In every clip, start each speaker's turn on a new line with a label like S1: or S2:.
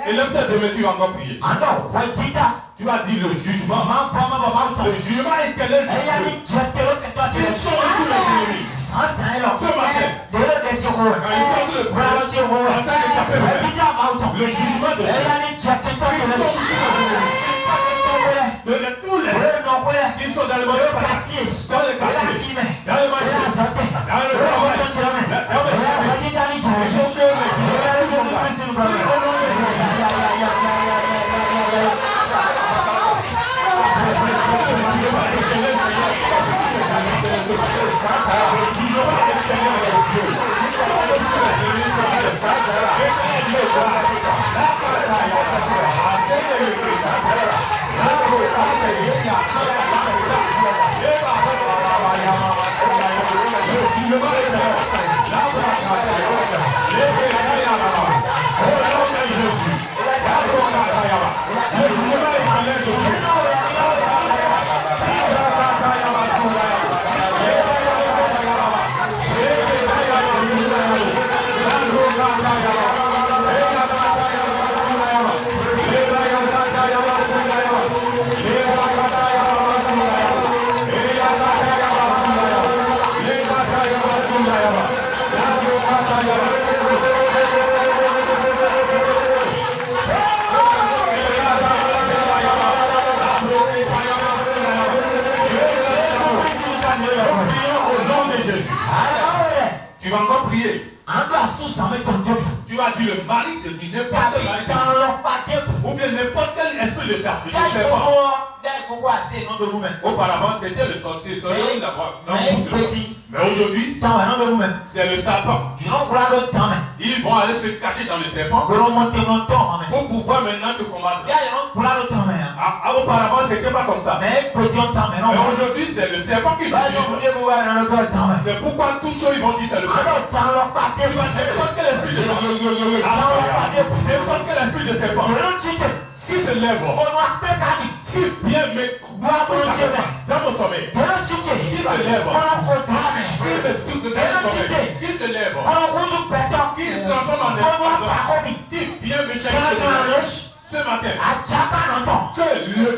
S1: Et l'homme de tu vas encore prier. Tu vas dire le jugement. Le jugement est éternel. Ils sont sous les ennemis. Ce matin, quand ils sont sous le pouvoir, en tant que capé, le jugement de Dieu. Tous les qui sont dans le monde, dans le quartier, dans le marché, dans le tu vas encore prier. Tu vas dire le mari de n'importe quel ou bien n'importe quel esprit de serpent. Auparavant, c'était le sorcier. Mais aujourd'hui, c'est le serpent. Ils vont aller se cacher dans le serpent pour pouvoir maintenant te combattre. Auparavant, c'était pas comme ça. Mais aujourd'hui, c'est le serpent qui se dit. C'est pourquoi tous ceux ils vont dire c'est le serpent. N'importe quel esprit de serpent. N'importe quel esprit de serpent. Qui se lève, qui vient me dans mon sommeil, qui se lève, qui m'explique dans mon sommeil, qui se lève, qui se transforme en esclave, qui vient me chercher ce matin. C'est le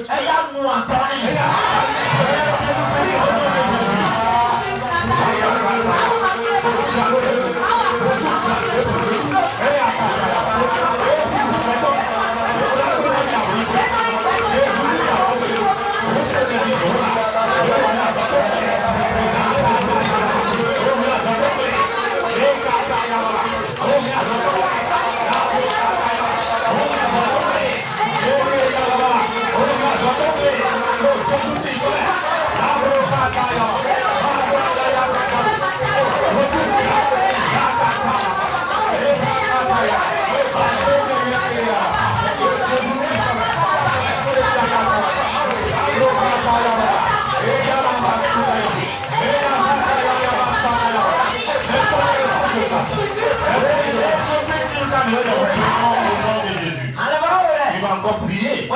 S1: Tu vas encore prier.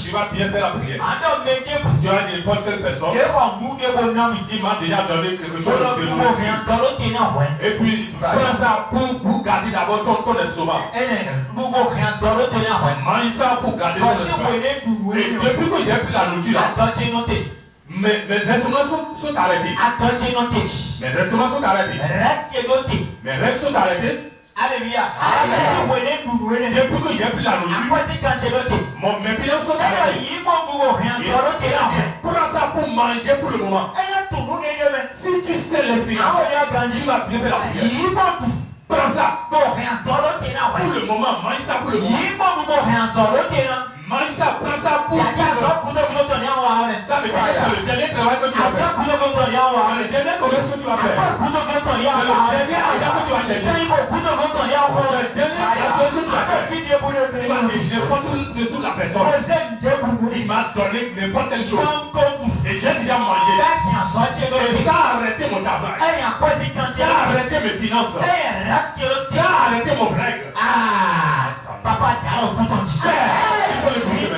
S1: Tu vas bien faire la prière. Tu as dit n'importe quelle personne. Il m'a déjà donné quelque chose de nouveau. Et puis, prends ça pour garder d'abord ton estomac. Mange ça pour garder ton estomac. Et depuis que j'ai pris la nourriture, mes instruments sont arrêtés. Mes instruments sont arrêtés. Mes règles sont arrêtées.
S2: Alléluia.
S1: Depuis que j'ai pris la nourriture, mes finances sont arrêtées. Prends ça pour manger pour le moment. Si tu sais l'explication, tu vas bien faire la prière. Prends ça pour le moment. Mange ça pour le moment. Mange ça, prends ça pour le moment. Ça veut dire que le dernier travail que tu vas faire, le dernier commerce que tu vas faire, le dernier argent que tu vas chercher, le dernier argent que tu vas faire, tu vas négliger de toute la personne. Il m'a donné n'importe quelle chose. Et j'ai déjà mangé. Et ça a arrêté mon travail. Ça a arrêté mes finances. Ça a arrêté mon règle.
S2: Papa,
S1: laissez-le dire.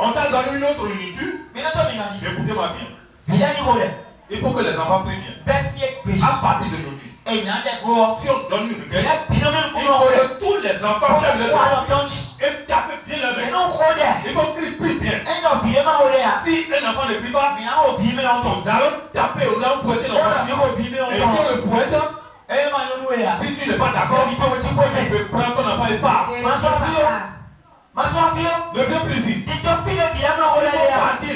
S1: On t'a donné une autre nourriture. Écoutez-moi bien. Il faut que les enfants prient bien. À partir de nourriture. Si on donne une requête, il faut que tous les enfants lèvent les enfants et tapent bien la main. Il faut crier bien. Si un enfant ne prie pas, nous allons taper, nous allons fouetter l'enfant. Et si on le fouette, si tu n'es pas d'accord, tu peux prendre ton enfant et part. Ne viens plus ici. Il faut partir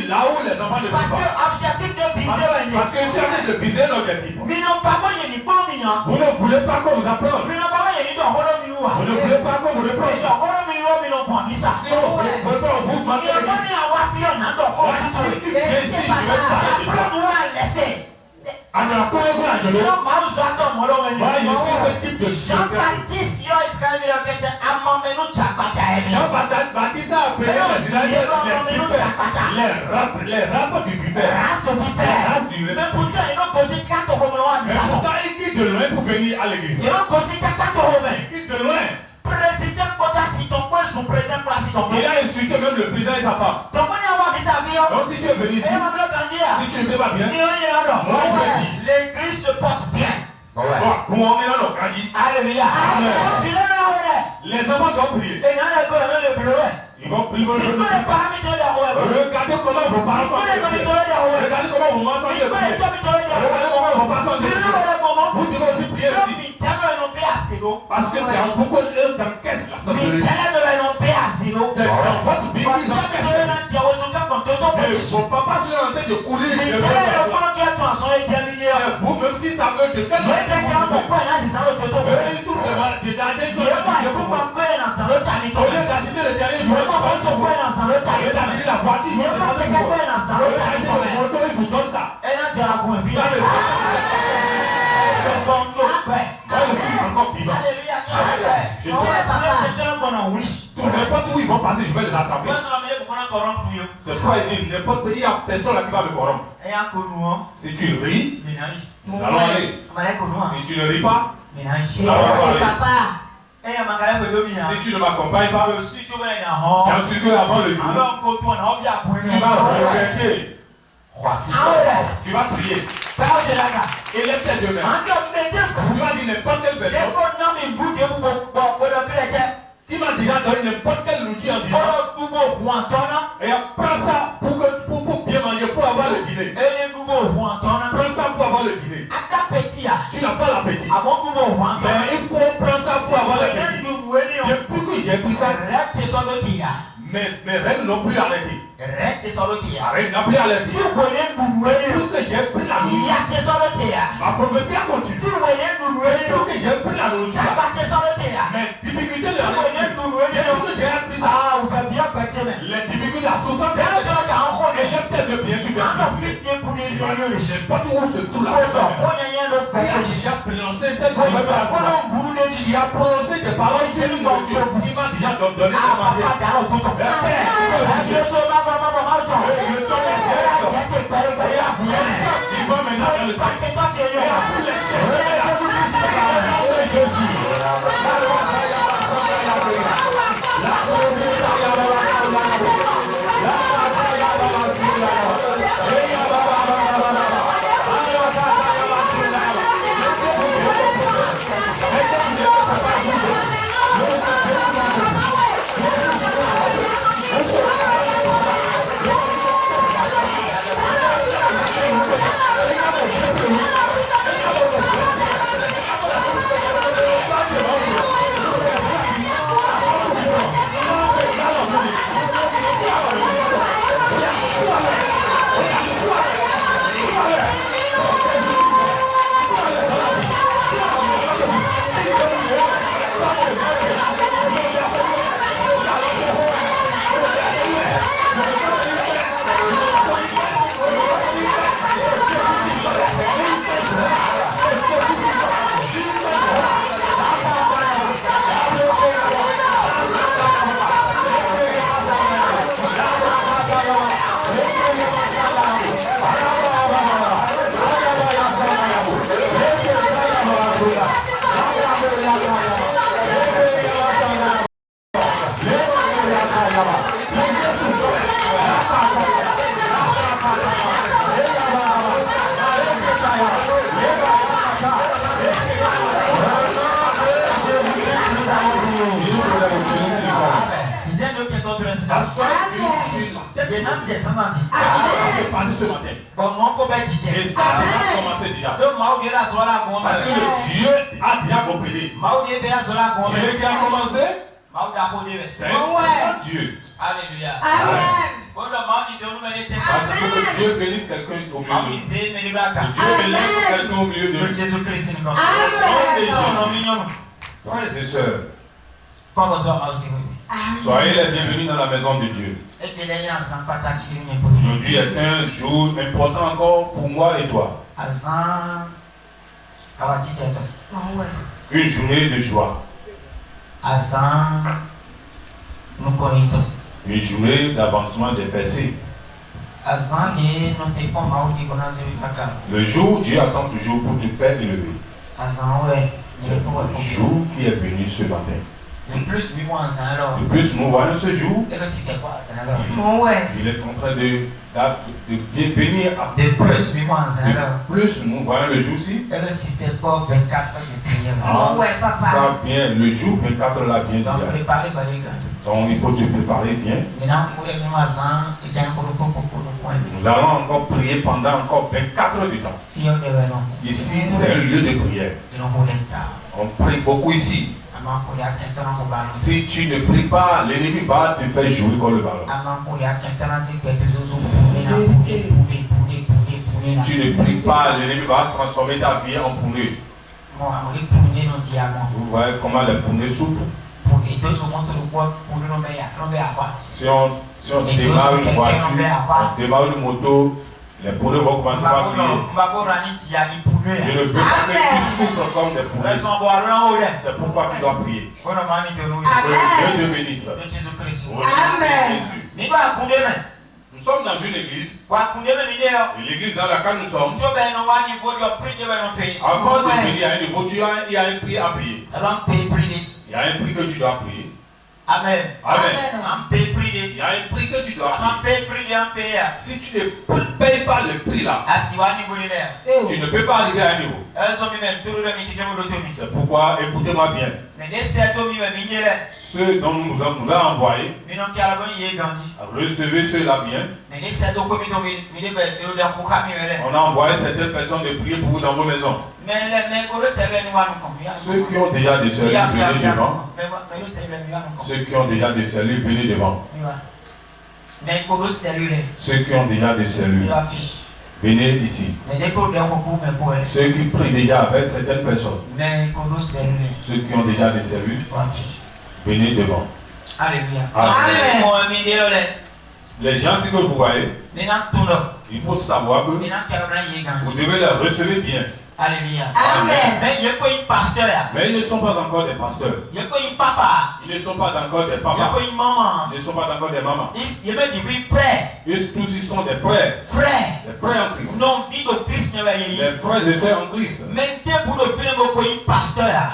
S1: là où les enfants ne vivent pas. Parce que c'est de viser l'objectif. Vous ne voulez pas qu'on vous apprenne. Vous ne voulez pas qu'on vous reproche. Si on ne veut pas vous manquer. Si tu viens ici, je vais te parler. Alors, pas un ici, ce type de
S2: Jean-Baptiste,
S1: Jean-Baptiste a appelé les rapes du vipère. Mais pourtant, il quitte de loin pour venir à l'église. Il quitte de loin. Il a insulté même le président et sa femme. Donc si tu es venu ici, si tu ne fais pas bien, moi je dis,
S2: l'église se porte bien.
S1: Comment on est là,
S2: alléluia.
S1: Les enfants doivent prier. Ils vont prier. Regardez comment vos parents sont. Regardez comment vos mamans sont. Regardez comment vos parents sont. Vous devez aussi prier aussi. Parce que c'est en vous que eux encaissent la sorcellerie. C'est dans votre vie qu'ils encaissent. Et vos papas sont en train de courir. Vous-même qui savez de quelle manière ils trouvent des dangers. Au lieu d'assister le dernier jour, au lieu d'assister la voiture, il vous donne ça. Moi je suis encore vivant. Je sais. Tout n'importe où ils vont passer, je vais les attraper. C'est pourquoi il dit n'importe il y a personne là qui va me corrompre. Si tu ris, nous allons aller. Si tu ne ris pas, nous allons aller. Si tu ne m'accompagnes pas, j'en suis que avant le jour. Tu vas regretter. Tu vas prier. Et lève tes deux mains. Tu vas dire n'importe quelle personne. Il m'a déjà donné n'importe quel outil en disant. Et prends ça pour bien manger, pour avoir le dîner. Prends ça pour avoir le dîner. Tu n'as pas l'appétit. Mais il faut prendre ça pour avoir le dîner. Depuis que j'ai pris ça, mes règles n'ont plus arrêté. Arrête, n'a plus arrêté. Depuis que j'ai pris la nourriture, ma prophétie a continué. Depuis que j'ai pris la nourriture, mes difficultés de la nourriture, j'ai appris ça. Les difficultés à souffrance, et j'ai peut-être de bien du bien. Je ne sais pas où se trouve la personne. J'ai prononcé cette nourriture. J'ai prononcé des paroles sur une nourriture. Il m'a déjà donné à manger. Il va maintenant dans le sac. Passé ce matin. Et ça a commencé déjà. Parce que le Dieu a déjà coopéré. Dieu qui a commencé, c'est un Dieu.
S2: Alléluia.
S1: Amen. Que Dieu bénisse quelqu'un au milieu de nous. Que Dieu bénisse quelqu'un au milieu de nous.
S2: Jésus-Christ.
S1: Frères et sœurs, soyez les bienvenus dans la maison de Dieu. Aujourd'hui est un jour important encore pour moi et toi. Une journée de joie. Une journée d'avancement des percées. Le jour où Dieu attend toujours pour te faire élever. Le jour qui est venu ce matin.
S2: Le plus
S1: nous voyons ce jour, il est en train de bien bénir. Plus nous voyons le jour-ci. Ça vient, le jour 24 là vient déjà. Donc il faut te préparer bien. Nous allons encore prier pendant encore 24 heures du temps. Ici c'est un lieu de prière. On prie beaucoup ici. Si tu ne pries pas, l'ennemi va te faire jouer comme le ballon. Si tu ne pries pas, l'ennemi va transformer ta vie en pounée. Vous voyez comment les pounées souffrent. Si on démarre une voiture, on démarre une moto, Les poulets vont commencer par prier. Je ne veux pas que tu souffres comme des poulets. C'est pourquoi tu dois prier. Que Dieu te bénisse.
S2: Amen.
S1: Nous sommes dans une église. Et l'église dans laquelle nous sommes. Avant de venir à un niveau, il y a un prix à payer. Il y a un prix que tu dois payer.
S2: Amen.
S1: Amen. Il y a un prix que tu dois payer. Si tu ne payes pas le prix là, tu ne peux pas arriver à un niveau. C'est pourquoi, écoutez-moi bien. Ceux dont nous avons envoyés, recevez ceux-là bien. On a envoyé certaines personnes de prier pour vous dans vos maisons. Ceux qui ont déjà des cellules, venez devant. Ceux qui ont déjà des cellules, venez devant. Ceux qui ont déjà des cellules, venez ici. Ceux qui prient déjà avec certaines personnes, ceux qui ont déjà des cellules, venez devant.
S2: Alléluia.
S1: Amen. Les gens, si vous voyez, il faut savoir que vous devez les recevoir bien.
S2: Alléluia.
S3: Amen.
S1: Mais ils ne sont pas encore des pasteurs. Ils ne sont pas encore des papas. Ils ne sont pas encore des mamans. Ils tous ils sont des frères. Des frères en Christ. Des frères et sœurs en Christ.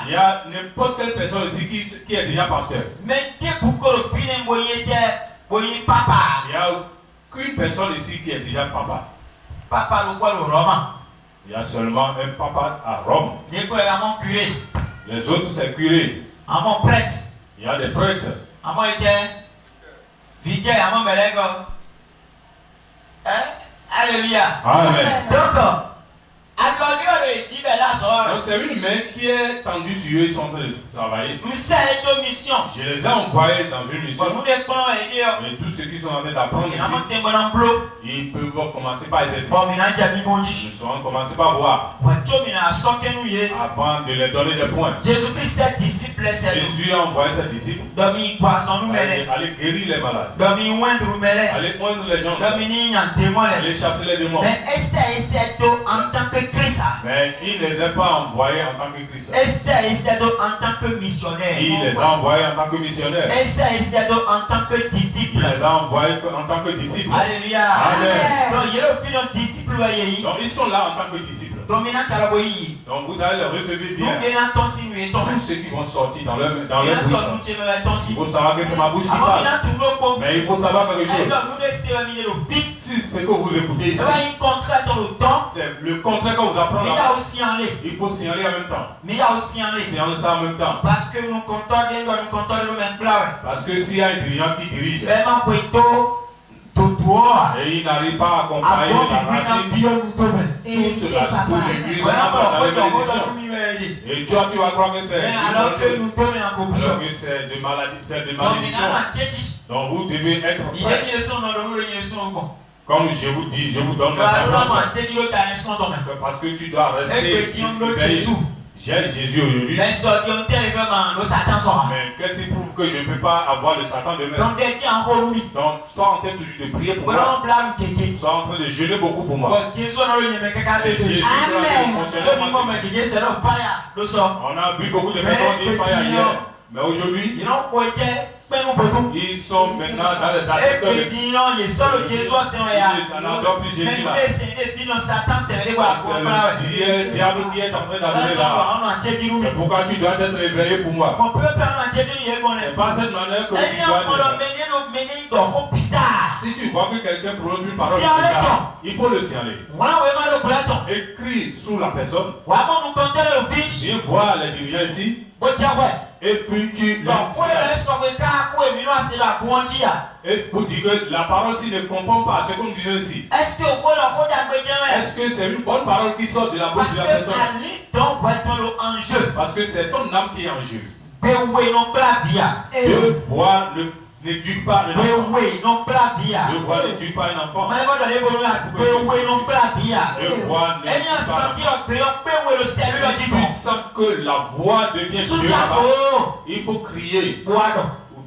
S1: Il y a n'importe quelle personne ici qui est déjà pasteur. Il n'y a aucune personne ici qui est déjà papa. Il y a seulement un papa à Rome. Les autres, c'est curé. Il y a des prêtres.
S2: Alléluia.
S1: Amen.
S2: Donc,
S1: c'est une main qui est tendue sur eux, ils sont en train de travailler.
S2: mission.
S1: Je les ai envoyés dans une mission. Et tous ceux qui sont en train d'apprendre ici, ils peuvent commencer par exercer. Ils seront commencer par voir. Avant de leur donner des points. Jésus a envoyé ses disciples. Aller guérir les malades. Aller oindre les gens. Aller chasser les démons. Mais il ne les a pas envoyés en tant que Christ. Il les a envoyés en tant que missionnaires. Il les a envoyés en tant que disciples.
S2: Alléluia.
S1: Amen. Donc ils sont là en tant que disciples. Donc vous allez les recevoir bien. Tous ceux qui vont sortir dans leur bouche. Il faut savoir que c'est ma bouche qui parle. Mais il faut savoir quelque chose. Si ce que vous écoutez ici, c'est le contraire que vous apprenez. Il faut signaler en même temps. Signaler ça en même temps.
S2: Parce que nous comptons le même plan.
S1: Parce que s'il y a un dirigeant qui dirige et il n'arrive pas à accompagner la racine, toute l'église dans les bénédictions. Et toi, tu vas croire que c'est de malédiction. Donc vous devez être prêts. Comme je vous dis, je vous donne le temps. Parce que tu dois rester veillé. J'ai Jésus aujourd'hui. Mais qu'est-ce qui prouve que je ne peux pas avoir le Satan demain? Donc, sois en train toujours de prier pour moi. Sois en train de jeûner beaucoup pour moi. Jésus sera en train de fonctionner. On a vu beaucoup de personnes dire fire hier. Mais aujourd'hui, ils sont maintenant dans les attaques. Ils n'adorent plus Jésus là. C'est le diable qui est en train d'adorer là. C'est pourquoi tu dois être réveillé pour moi. C'est pas cette manière que tu dois dire. Si tu vois que quelqu'un prononce une parole bizarre, il faut le signaler. Écris sous la personne. Viens voir les dirigeants ici. Et puis tu et pour dire que la parole ci ne conforme pas à ce qu'on disait ici. Est-ce que c'est une bonne parole qui sort de la bouche de la personne? Parce que c'est ton âme qui est en jeu. Dieu voit n'éduque pas un enfant. Dieu voit n'éduque pas un enfant. Dieu voit Si tu sens que la voix devient Dieu, il faut crier.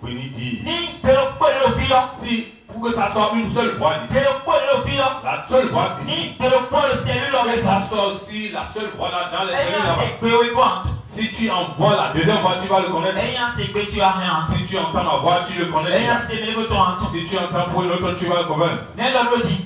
S1: venez dire,
S2: Ni pero pueblo vio.
S1: si pour que ça soit une seule voix d'ici,
S2: Pero pueblo vio.
S1: la seule voix d'ici,
S2: Ni pero pueblo cellule
S1: que
S2: le
S1: ça soit aussi la seule voix là dans les cellules
S2: Ayant
S1: là-bas.
S2: c'est que oui quoi.
S1: Si tu envoies la deuxième voix, tu vas le connaître.
S2: Ayant c'est que tu as rien.
S1: Si tu entends ma voix, tu le connais
S2: Ayant
S1: déjà.
S2: c'est que tu entends.
S1: Si tu entends pour une autre, tu vas le connaître.
S2: Mais l'autre dit,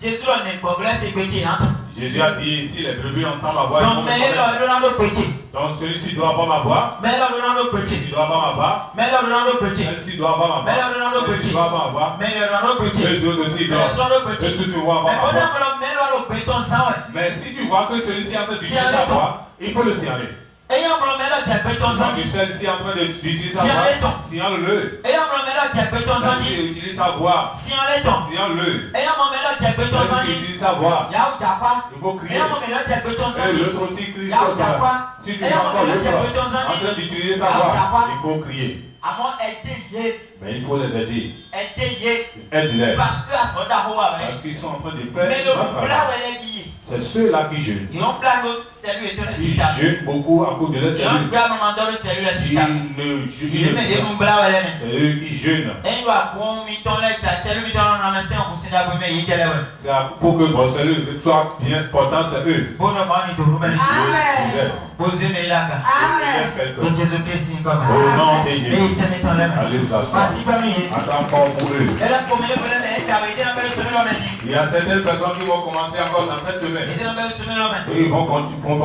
S2: Jésus on est progrès c'est que tu entends.
S1: Jésus a dit, si les brebis entendent ma voix, ils vont
S2: Donc
S1: me
S2: mais
S1: connaître.
S2: l'autre petit.
S1: Donc celui-ci doit avoir ma voix.
S2: Mais l'autre petit.
S1: Celui-ci doit avoir ma voix.
S2: Mais l'autre petit.
S1: Celui-ci doit avoir ma
S2: Mais
S1: voix.
S2: l'autre
S1: Celui-ci
S2: petit.
S1: doit avoir ma voix.
S2: Mais l'autre petit.
S1: Les deux aussi
S2: Mais
S1: doivent.
S2: l'autre
S1: Les
S2: petit.
S1: deux doivent avoir ma voix.
S2: Mais l'autre petit ça ouais.
S1: Mais si tu vois que celui-ci est en train d'utiliser sa voix, il faut le signaler.
S2: Ayant mais l'autre petit ton sang.
S1: Si celui-ci est en train d'utiliser sa voix, signale-le.
S2: Ayant mais l'autre petit ton sang.
S1: Celui-ci utilise sa voix,
S2: Signale-le.
S1: signale-le.
S2: Ayant mais l'autre petit ton sang.
S1: Celui-ci utilise sa voix,
S2: Y'a ou t'as pas.
S1: il faut crier.
S2: Ayant mais l'autre petit ton sang.
S1: Et l'autre aussi crie.
S2: Y'a ou t'as pas.
S1: Si tu vois encore l'autre en train d'utiliser sa voix, il faut crier.
S2: À moi aider.
S1: Mais il faut les aider.
S2: Aider.
S1: Aide-les.
S2: Parce que à son d'arroi avec.
S1: Parce qu'ils sont en train de faire.
S2: Mais le plat où elle est liée.
S1: C'est ceux-là qui jeûnent.
S2: Ils ont plein d'autres cellules et
S1: Ils jeûnent beaucoup à cause de leurs
S2: ils ont
S1: cellules.
S2: plein de cellules et
S1: S'ils ne
S2: ils
S1: jeûnent
S2: mettent des
S1: pas,
S2: blas où elle est.
S1: c'est eux qui jeûnent.
S2: Et nous avons mis ton lait, la cellule mis ton ramassé en poussé la première, il est là.
S1: C'est pour que vos cellules soient bien portantes, c'est eux.
S2: Bon, on va nous trouver.
S3: Amen.
S2: Posez mes lacs.
S3: Amen.
S2: Que Jésus-Christ comme
S1: Au nom de
S2: Et
S1: Jésus.
S2: il te met ton lait.
S1: Allez vous asseoir.
S2: Voici parmi eux.
S1: Attends fort pour eux.
S2: Elle a promis le problème, elle est avec la belle semaine l'homme dit.
S1: Il y a certaines personnes qui vont commencer encore dans cette semaine.
S2: Elle est dans la belle semaine l'homme.
S1: Et ils vont commencer pour eux.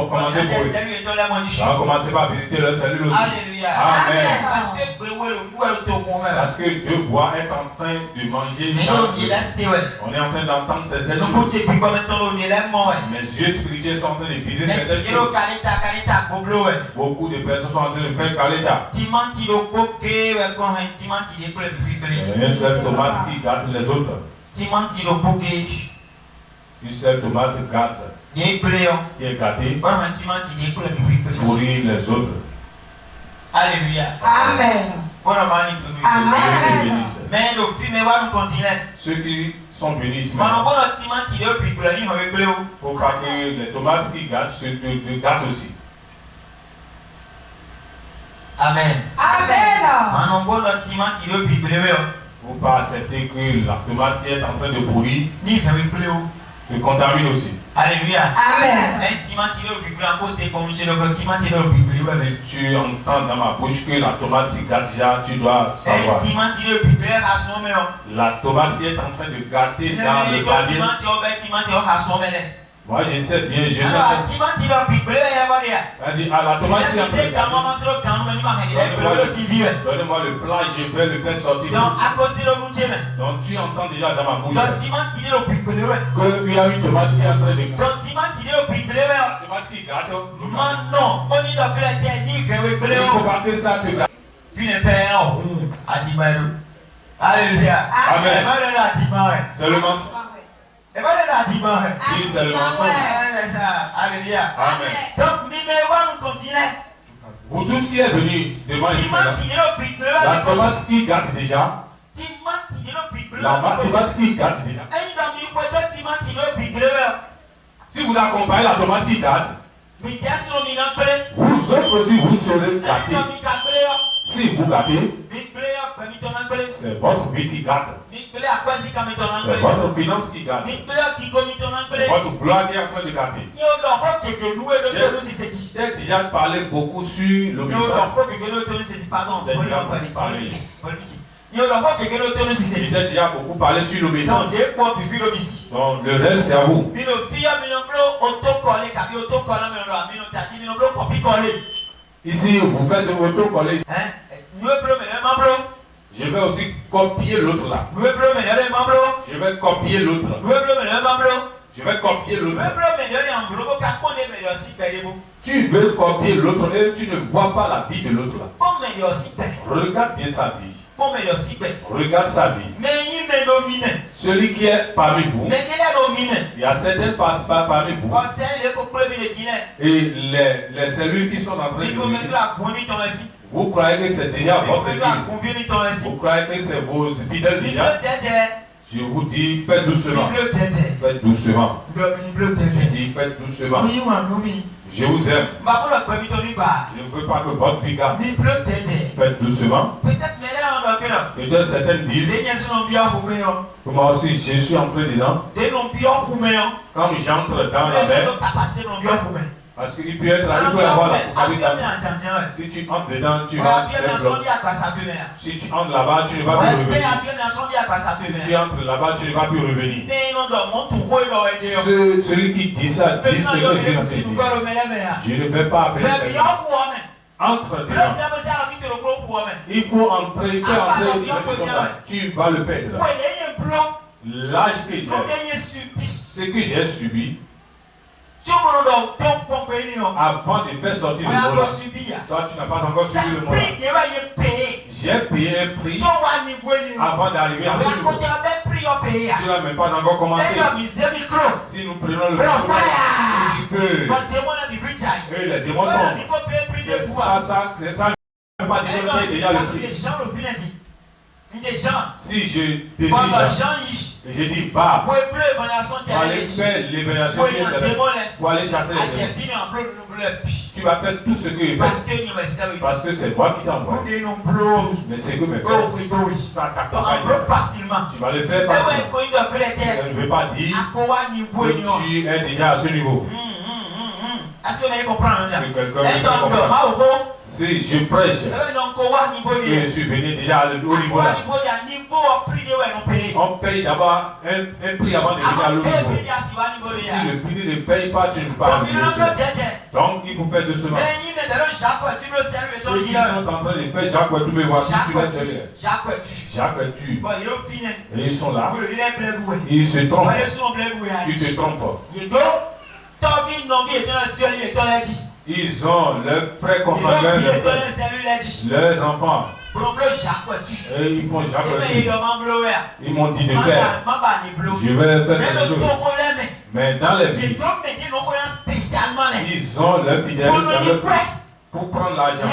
S1: Ça va commencer par visiter leurs cellules aussi.
S2: Alléluia.
S1: Amen.
S2: Parce que où est le taux qu'on met.
S1: Parce que deux voix est en train de manger.
S2: Mais non, il a c'est ouais.
S1: On est en train d'entendre ces
S2: Donc,
S1: choses.
S2: tu sais, puis comme maintenant, on est là, moi, ouais.
S1: Mes yeux spirituels sont en train de viser
S2: Mais
S1: certaines
S2: il y a
S1: choses.
S2: Kalita, Goblo, ouais.
S1: Beaucoup de personnes sont en train de faire Kaleta.
S2: Timanti, le poké, ouais, comme un Timanti, il est pour les plus
S1: Il y a une seule tomate qui gâte les autres.
S2: Timanti, le poké,
S1: Une seule tomate gâte
S2: il est play,
S1: qui est gâtée
S2: comme un Timanti, il est pour les plus
S1: pourrit les autres.
S2: Alléluia.
S3: Amen.
S2: Bon, on va nous
S3: Amen.
S1: Dieu les bénisse.
S2: Mais le film est où nous continuons.
S1: Ceux qui sont venus ici,
S2: Mais on
S1: maintenant,
S2: va le Timanti, il est plus pour les plus
S1: il ne faut pas que les tomates qui gâtent se gâtent aussi.
S2: Amen.
S3: Amen.
S2: Mais on va le Timanti, il est plus pour les
S1: Il ne faut pas accepter que la tomate qui est en train de pourrir
S2: ni pour les
S1: se contamine aussi.
S2: Alléluia.
S3: Amen.
S2: Un Timanti, il est plus pour les c'est comme je le Timanti, il est plus pour les
S1: Si tu entends dans ma bouche que la tomate s'y gâte déjà, tu dois savoir.
S2: Un Timanti, il est plus pour les à son meilleur.
S1: La tomate qui est en train de gâter dans le panier. Moi je sais bien, je sais bien. Elle dit, ah la tomate c'est en train de gâter. Donnez-moi le plat, je vais le faire sortir. Donc tu entends déjà dans ma bouche qu'il y a une tomate qui est en train de gâter. La tomate qui gâte. Il ne faut pas que ça te gâte.
S2: Alléluia.
S1: Amen. Seulement il c'est le mensonge.
S2: Alléluia.
S1: Amen.
S2: Donc, nous continuons.
S1: Vous tous qui êtes venus devant ici maintenant, la tomate qui gâte déjà, la tomate qui gâte déjà. Si vous accompagnez la tomate qui gâte, vous autres aussi vous serez gâtés. Si vous gâtez, c'est votre vie qui gâte. C'est votre finance qui gâte. C'est votre gloire qui est en train de gâter. J'ai déjà parlé beaucoup sur l'obéissance. J'ai déjà beaucoup parlé sur l'obéissance. Donc le reste c'est à vous. Ici vous faites de autocoller. Je vais aussi copier l'autre là. Je vais copier l'autre. Je vais copier l'autre. Tu veux copier l'autre et tu ne vois pas la vie de l'autre là. Regarde bien sa vie. Regarde sa vie. Celui qui est parmi vous, il y a certaines passent pas parmi vous. Et les cellules qui sont en train de vous croyez que c'est déjà votre vie. Vous croyez que c'est vos fidèles déjà. Je vous dis, faites doucement. Faites doucement. Je dis, faites doucement. Je vous aime. Je ne veux pas que votre vie garde. Faites doucement. Peut-être certaines disent que moi aussi je suis entré dedans. Quand j'entre dans la mer, parce qu'il peut être là, il peut y avoir la si tu entres dedans, tu vas être bloqué. Si tu entres là-bas, tu ne vas plus revenir. Si tu entres là-bas, tu ne vas plus revenir. Celui qui dit ça, dit ce que je dis. Je ne vais pas appeler quelqu'un. Entre dedans. Il faut entrer, faire entrer. Tu vas le perdre. L'âge que j'ai, ce que j'ai subi, avant de faire sortir le mot, toi tu n'as pas encore subi le mot. J'ai payé un prix avant d'arriver à ce niveau. Tu n'as même pas encore commencé. Si nous prenons le feu, et les démons tombent. C'est ça, pas déjà le prix. Si je décide, je dis va, pour aller faire l'évaluation pour aller chasser les démons. Tu vas faire tout ce que je fais parce que c'est moi qui t'envoie. Mais c'est que mes frères, ça t'accompagne. Tu vas le faire facilement. Je ne veux pas dire que tu es déjà à ce niveau.
S2: Est-ce que vous allez comprendre?
S1: Si quelqu'un veut comprendre. Si je prêche, je suis venu déjà au niveau là. On paye d'abord un prix avant de venir à l'autre niveau. Si le prix ne paye pas, tu ne peux pas arriver. Donc il faut faire doucement. Ceux qui sont en train de faire Jacques, tu me vois, si tu laisses Jacques, tu. Et ils sont là. Ils se trompent. Tu te trompes. Ils ont leurs frères consanguins, leurs enfants. Et ils font Jacques. Ils m'ont dit de faire. Je vais faire quelque chose. Mais dans les vies, ils ont leur fidélité pour prendre l'argent.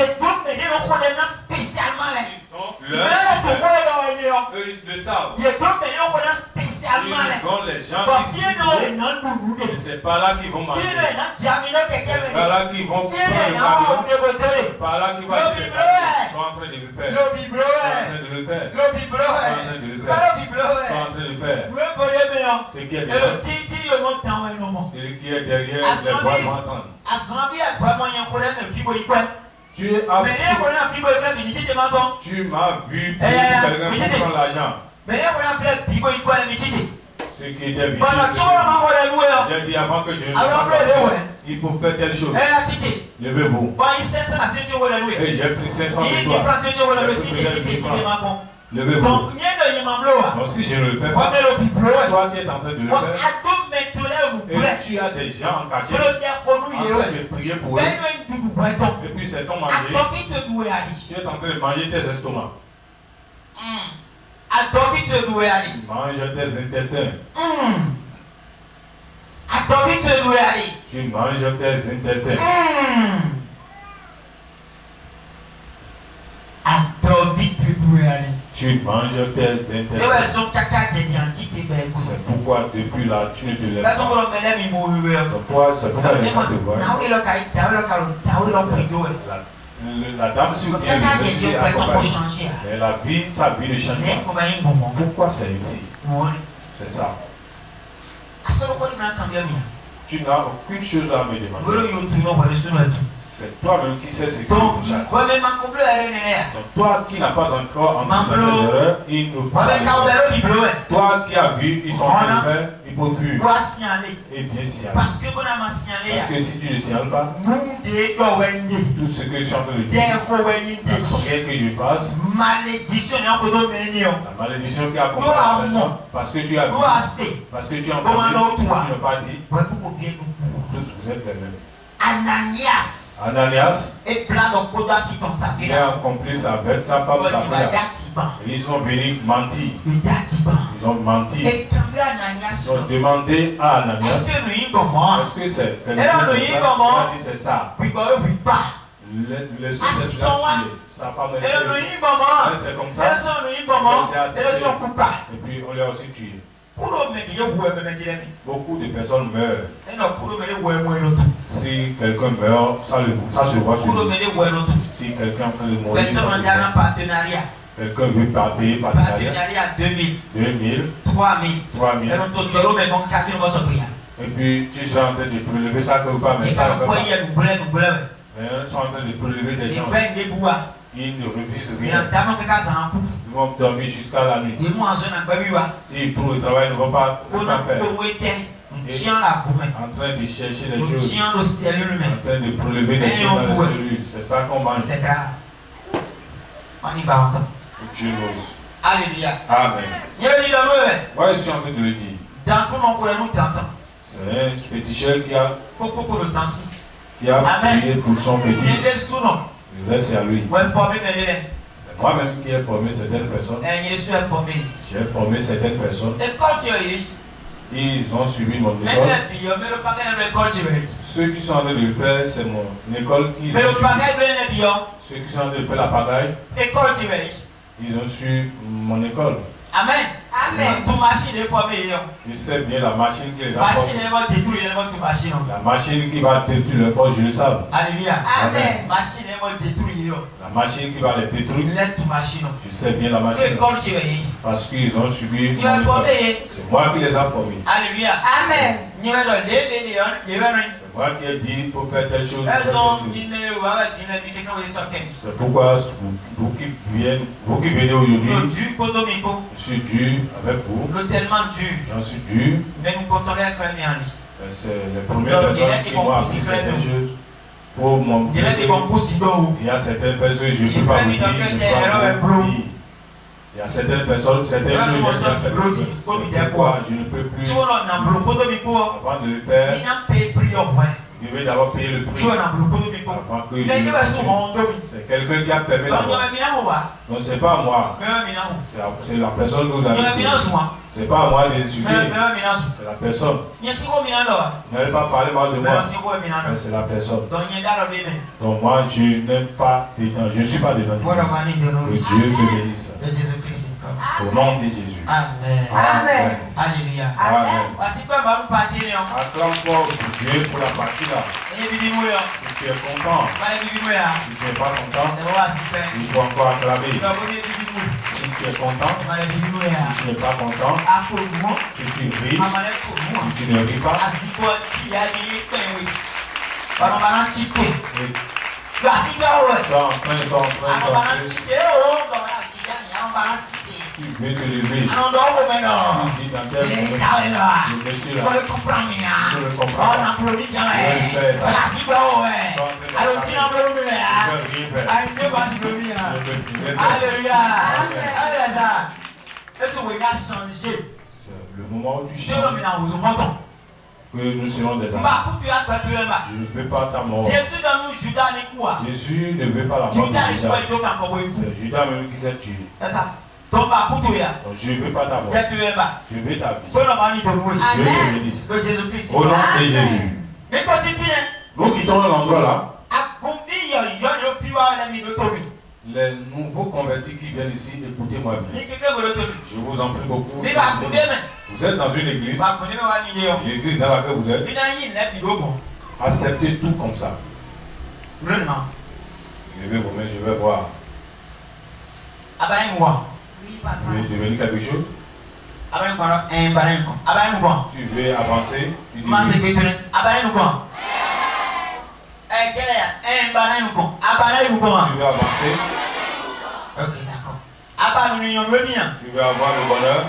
S1: Eux, ils le savent. Ils ont les gens qui c'est pas là qu'ils vont manger. C'est pas là qu'ils vont faire le pas là qu'ils vont faire. Ils sont en train de le faire. Ils sont en train de le faire. Ils sont en train de le faire. Ils sont en train de le faire. Ce qui est derrière. Celui qui est derrière les voix vont entendre. Tu m'as vu pour quelqu'un pour prendre l'argent. Ce qui était vite. J'ai dit avant que je ne fasse ça, il faut faire telle chose. Levez-vous. Et j'ai pris 500 de toi. Levez-vous. Donc si je ne le fais pas, toi qui es en train de le faire, et tu as des gens en cachet, en train de prier pour eux, et puis c'est ton manger, tu es en train de manger tes estomacs. Mange tes intestins. Tu manges tes intestins. Tu manges tes intestins. C'est pourquoi depuis là, tu ne te lèves pas. Pourquoi c'est pourquoi les gens te voient. La dame sur qui est accompagnée. Mais la vie, sa vie ne change pas. Pourquoi c'est ici? C'est ça. Tu n'as aucune chose à me demander. C'est toi-même qui sais ce que tu cherches. Donc toi qui n'as pas encore entendu ces erreurs, il nous faut. Toi qui as vu, ils sont en train de faire, il faut fuir. Et bien signaler. Parce que si tu ne signales pas, tout ce que je suis en train de dire, la prière que je fasse, la malédiction qui accompagne la personne, parce que tu as vu, parce que tu as entendu, tu n'as pas dit, tous vous êtes les mêmes. Ananias il a accompli avec sa femme, sa femme. Ils sont venus mentir. Ils ont menti. Ils ont demandé à Ananias est-ce que c'est quelque chose de ça? Il a dit c'est ça. Le succès l'a tué. Sa femme est c'est comme ça. Et puis on l'a aussi tué. Beaucoup de personnes meurent. Si quelqu'un meurt, ça se voit sur lui. Si quelqu'un est en train de mourir, Quelqu'un veut payer
S2: Pas
S1: partenariat.
S2: à 2000,
S1: 2000,
S2: 3000.
S1: 3000.
S2: Et donc, tu as même 4 000 euros.
S1: Et puis tu es en train de prélever ça que vous pas, mais ça ne peut pas. Mais ils sont en train de prélever des gens qui ne refusent rien. Ils vont dormir jusqu'à la nuit. S'ils trouvent le travail, ils ne vont pas faire. Et en train de chercher des choses, en train de prélever des choses dans les cellules. C'est ça qu'on mange.
S2: C'est grave. On y va entendre.
S1: Dieu knows.
S2: Alléluia.
S1: Amen. Moi, je suis en train de le dire.
S2: Dans tout mon courant, nous t'entendons.
S1: C'est un féticheur qui a
S2: Amen.
S1: prié pour son petit.
S2: Il est sous nom.
S1: Le reste, c'est à lui.
S2: Ouais, formé, mais
S1: C'est moi-même qui ai formé certaines personnes.
S2: il est sous formé.
S1: J'ai formé certaines personnes.
S2: Et quand tu es,
S1: Ils ont suivi mon
S2: mais
S1: école.
S2: le paquet de l'école, tu es.
S1: Ceux qui sont en train de le faire, c'est mon école qui
S2: Mais
S1: ont
S2: le
S1: suivi.
S2: paquet de l'école,
S1: Ceux qui sont en train de faire la pagaille,
S2: école, tu es.
S1: ils ont su mon école.
S2: Amen.
S3: Amen.
S2: Ton machine est formée.
S1: Je sais bien la machine qui les a
S2: Machine
S1: formés.
S2: est va détruire votre machine.
S1: La machine qui va détruire le force, je le sais.
S2: Alléluia.
S3: Amen.
S2: Machine est va détruire.
S1: La machine qui va les détruire,
S2: Laisse ton machine.
S1: je sais bien la machine.
S2: École, tu es.
S1: Parce qu'ils ont subi
S2: Il
S1: mon
S2: va
S1: école.
S2: former.
S1: C'est moi qui les a formés.
S2: Alléluia.
S3: Amen.
S2: Il va donner les
S1: C'est moi qui ai dit qu'il faut faire telle chose.
S2: elles
S1: telle
S2: ont
S1: chose.
S2: une quelqu'un qui est sorti.
S1: C'est pourquoi vous qui venez aujourd'hui,
S2: Le Dieu Kodomiko,
S1: je suis dur avec vous.
S2: le tellement dur,
S1: J'en suis dur.
S2: mais nous contrôlons la première année.
S1: C'est les premières personnes qui m'ont appris certaines choses pour mon
S2: Il y a des bons pouces d'eau.
S1: Il y a certaines personnes, je ne peux pas vous dire, je ne peux pas vous dire. Il y a certaines personnes, certaines choses, c'est pourquoi je ne peux plus,
S2: Tu vois, on a un bloc de micro.
S1: avant de le faire,
S2: Il n'a pas pris au moins.
S1: je vais d'abord payer le prix
S2: Tu vois, on a un bloc de micro.
S1: avant que je
S2: Il y a une version en
S1: le
S2: demi.
S1: C'est quelqu'un qui a fermé la
S2: Donc, il y
S1: porte.
S2: a un minant.
S1: Donc c'est pas moi,
S2: Il y a un minant.
S1: c'est la personne que vous
S2: Il y a un
S1: avez
S2: minant
S1: dit.
S2: souvent.
S1: C'est pas à moi
S2: Il y a
S1: d'insulter,
S2: un minant.
S1: c'est la personne.
S2: Il y a un minant. Il y a un minant.
S1: Vous n'allez pas parler mal de
S2: Il y
S1: moi,
S2: a un minant.
S1: mais c'est la personne.
S2: Donc, il y a un minant.
S1: Donc moi je n'aime pas dedans, je ne suis pas dedans.
S2: Voilà, on est de
S1: Que
S2: nous.
S1: Dieu me bénisse.
S2: De Jésus-Christ.
S1: Au nom de Jésus.
S2: Amen.
S3: Amen.
S2: Alléluia.
S3: Amen.
S2: Voici quoi, va vous partir.
S1: Acclame fort pour Dieu pour la partie là.
S2: Et vivez-moi.
S1: Si tu es content,
S2: Vivez-moi.
S1: si tu n'es pas content,
S2: Super.
S1: il faut encore acclamer.
S2: Tu vas venir vivez-moi.
S1: Si tu es content,
S2: Vivez-moi.
S1: si tu n'es pas content,
S2: Approve-moi.
S1: si tu ris,
S2: Amanette pour moi.
S1: si tu ne ris pas,
S2: Asiko ti ya ni pe we. Bana bana chite.
S1: et
S2: Voici quoi ouais.
S1: sois en train,
S2: Ana bana chite o do ya si ya ni ana bana chite.
S1: tu veux te lever.
S2: Ana do wo me no.
S1: Tu dis dans quel
S2: Eh,
S1: moment,
S2: ta là.
S1: le monsieur
S2: Vous
S1: là,
S2: le comprenez
S1: je
S2: hein.
S1: le comprends
S2: On
S1: pas.
S2: applaudit
S1: Je
S2: jamais.
S1: vais le faire.
S2: Voici quoi ouais. Alors tu n'en peux plus
S1: Je
S2: hein.
S1: veux rien faire.
S2: Aïe Dieu voici le bien.
S1: Je veux rien faire.
S2: Alléluia.
S3: Amen.
S2: Alléluia ça. Est-ce que vous avez changé?
S1: C'est le moment où tu
S2: Dieu
S1: chantes
S2: me n'a vous entend.
S1: que nous serons des
S2: On
S1: amis.
S2: va couper à toi tu es là.
S1: Je ne veux pas ta mort.
S2: Jésus dans nous Judas ni quoi?
S1: Jésus ne veut pas la mort de
S2: Judas il
S1: Judas.
S2: soit il doit encore vous.
S1: C'est Judas même qui s'est tué.
S2: C'est ça. Donc, va pour toi.
S1: Donc je ne veux pas ta mort.
S2: Tu es là.
S1: Je veux ta vie.
S2: Bonne amie de vous.
S1: Dieu
S3: Amen.
S1: te bénisse.
S2: De Jésus-Christ.
S1: Au nom de Jésus.
S2: Mais possible bien.
S1: Nous quittons l'endroit là.
S2: À combien il y a plus à la minute de
S1: Les nouveaux convertis qui viennent ici, écoutez-moi bien.
S2: ni quelqu'un de l'autre.
S1: Je vous en prie beaucoup.
S2: Mais va couper mais.
S1: Vous êtes dans une église.
S2: Va couper mais va mineur.
S1: L'église dans laquelle vous êtes,
S2: Il n'a rien là bidon bon.
S1: acceptez tout comme ça.
S2: Vraiment.
S1: Levez vos mains, je vais voir.
S2: Abaye moi.
S3: Oui,
S1: Vous
S3: papa.
S1: voulez devenir quelque chose?
S2: Abaye quoi un barin quoi. Abaye moi.
S1: Tu veux avancer? Tu dis
S2: Comment c'est
S1: oui.
S2: que tu Abaye nous quoi. Quel est un barin nous quoi. Abaye nous quoi.
S1: Tu veux avancer?
S2: OK d'accord. Abaye nous n'y veut bien.
S1: Tu veux avoir le bonheur?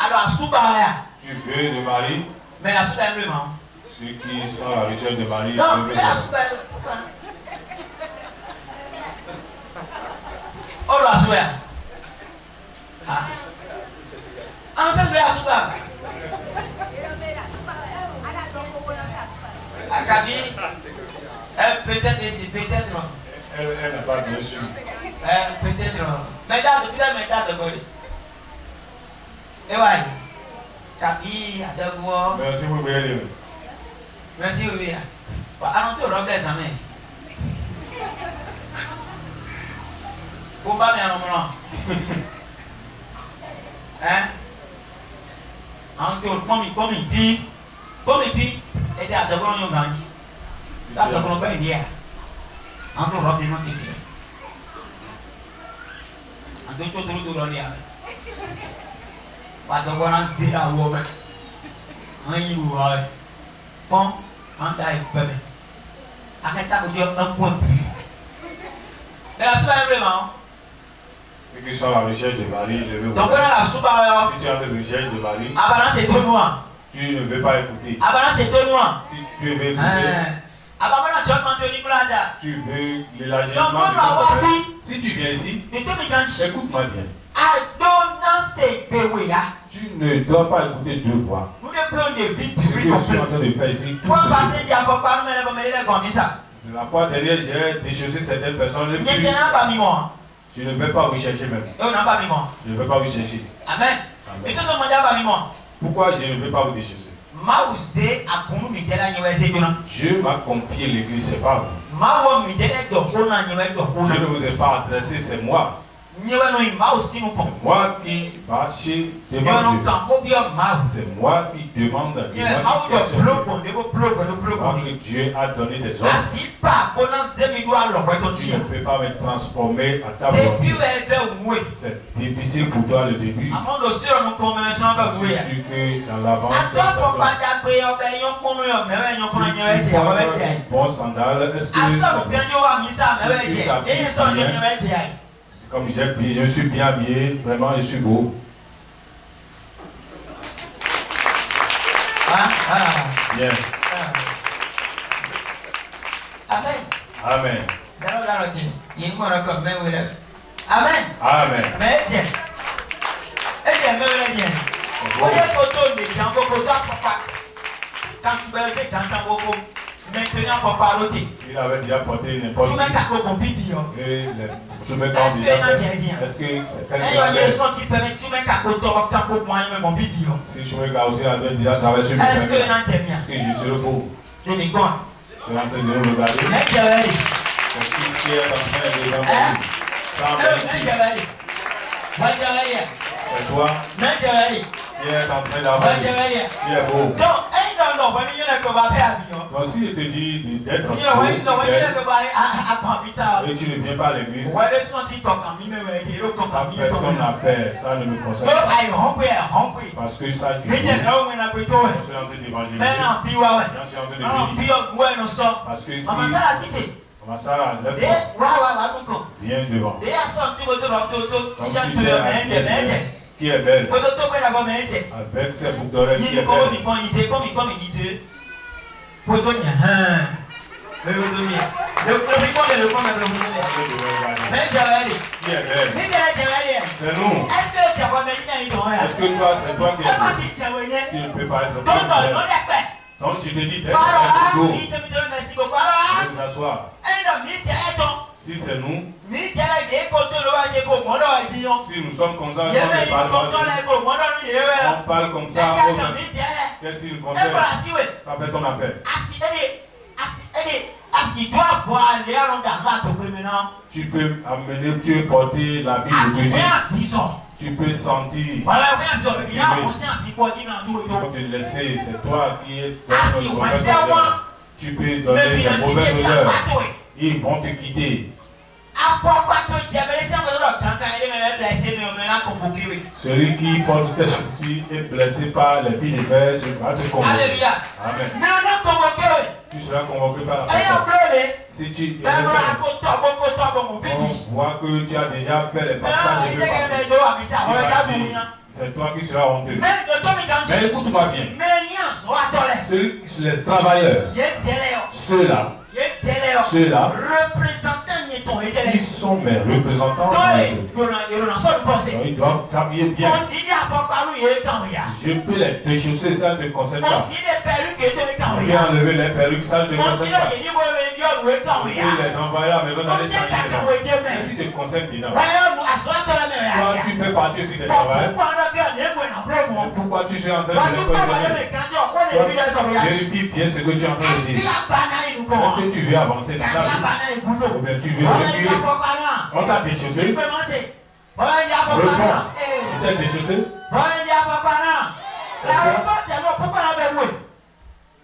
S2: Alors Soubaria.
S1: Tu veux le mari?
S2: Mais la soupe est vraiment.
S1: Ceux qui sont à la recherche de mari,
S2: Non,
S1: veulent
S2: mais
S1: le
S2: la
S1: bonheur.
S2: soupe est pourquoi? Oh la soupe. Ah. Ensemble la soupe. Akabi. Peut-être ici, peut-être.
S1: Elle n'a pas bien sûr.
S2: Peut-être. Mais là, depuis là, mais là, de quoi? Et ouais. Kabi, Adagua.
S1: Merci beaucoup, Elie.
S2: Merci, oui. Allons te robe les amis. Pour pas bien au moment. Hein? Allons te comme il dit. Comme il dit. Et à Adagua, on y a grandi. Là, on va y aller. Allons te robe les noms qui Adocho toro do roni ame. Wa do gona zira wo me. An yi wo ai. Pon an dai bebe. Akata ko jo un point plus. Mais la soupe est vraiment.
S1: Ceux qui sont à la recherche de mari, levez-vous.
S2: Donc la soupe
S1: Si tu as une recherche de mari,
S2: Abana c'est tout noir.
S1: tu ne veux pas écouter.
S2: Abana c'est tout noir.
S1: Si tu veux écouter,
S2: Abana John Manto Nicolas.
S1: tu veux l'élargissement de ton problème. Si tu viens ici, écoute-moi bien. Tu ne dois pas écouter deux voix. Ce que je suis en train de faire ici, c'est la fois dernière, j'ai déchaussé certaines personnes. Et puis, je ne vais pas vous chercher même. Je ne vais pas vous chercher.
S2: Amen.
S1: Amen. Pourquoi je ne vais pas vous déchausser? Dieu m'a confié l'église, c'est pas vous. Je ne vous ai pas adressé, c'est moi. C'est moi qui va chez demande Dieu. C'est moi qui demande Dieu. Que Dieu a donné des ordres. Tu ne peux pas me transformer à ta volonté. C'est difficile pour toi le début. Je suis sûr que dans l'avance, si tu portes un bon sandal, est-ce que comme je suis bien habillé, vraiment je suis beau. Bien.
S2: Amen.
S1: Amen.
S2: Amen.
S1: Amen. Il avait déjà porté n'importe quoi. Et je me est-ce que c'est quel si je me aussi avait déjà traversé le est-ce que je serai beau? Je suis en train de nous regarder. Est-ce qu'il est en train de regarder? C'est toi qui est en train d'avoir qui est beau. Donc si je te dis d'être beau, et tu ne viens pas à l'église, ça fait ton affaire, ça ne me concerne pas. Parce que ça, je suis en train d'évangéliser, je suis en train de bénir. Parce que si Maman Sarah, lève-toi, viens devant. Qui est belle, avec ses boucles d'oreilles qui est belle. Qui est belle. C'est nous. Est-ce que toi, c'est toi qui es belle? Tu ne peux pas être belle. Donc je te dis d'être beau. Je vais t'asseoir. Si c'est nous, si nous sommes comme ça, on parle comme ça, qu'est-ce qui nous concerne? Ça fait ton affaire. Tu peux amener, tu peux porter la Bible de cuisine. Tu peux sentir. Pour te laisser, c'est toi qui es dans le mauvais odeur. Tu peux donner des mauvaises odeurs. Ils vont te quitter. Celui qui porte tes chaussures est blessé par les pieds de verre, va te convoquer. Amen. Tu seras convoqué par la personne. Si tu on voit que tu as déjà fait les passages et c'est toi qui seras honteux. Mais écoute-moi bien. Les travailleurs, ceux-là, ils sont mes représentants. Ils doivent travailler bien. Je peux les déchausser, ça ne te concerne pas. Je vais enlever les perruques, ça ne te concerne pas. Je peux les envoyer à la maison d'aller changer les dents. Ça ne te concerne dedans. Toi, tu fais partie aussi des travailleurs. Pourquoi tu es en train de les questionner? Vérifie bien ce que tu es en train de dire. Est-ce que tu veux avancer dans ta vie? Ou bien tu veux reculer? On t'a déchaussé? Réponds. Tu t'es déchaussé?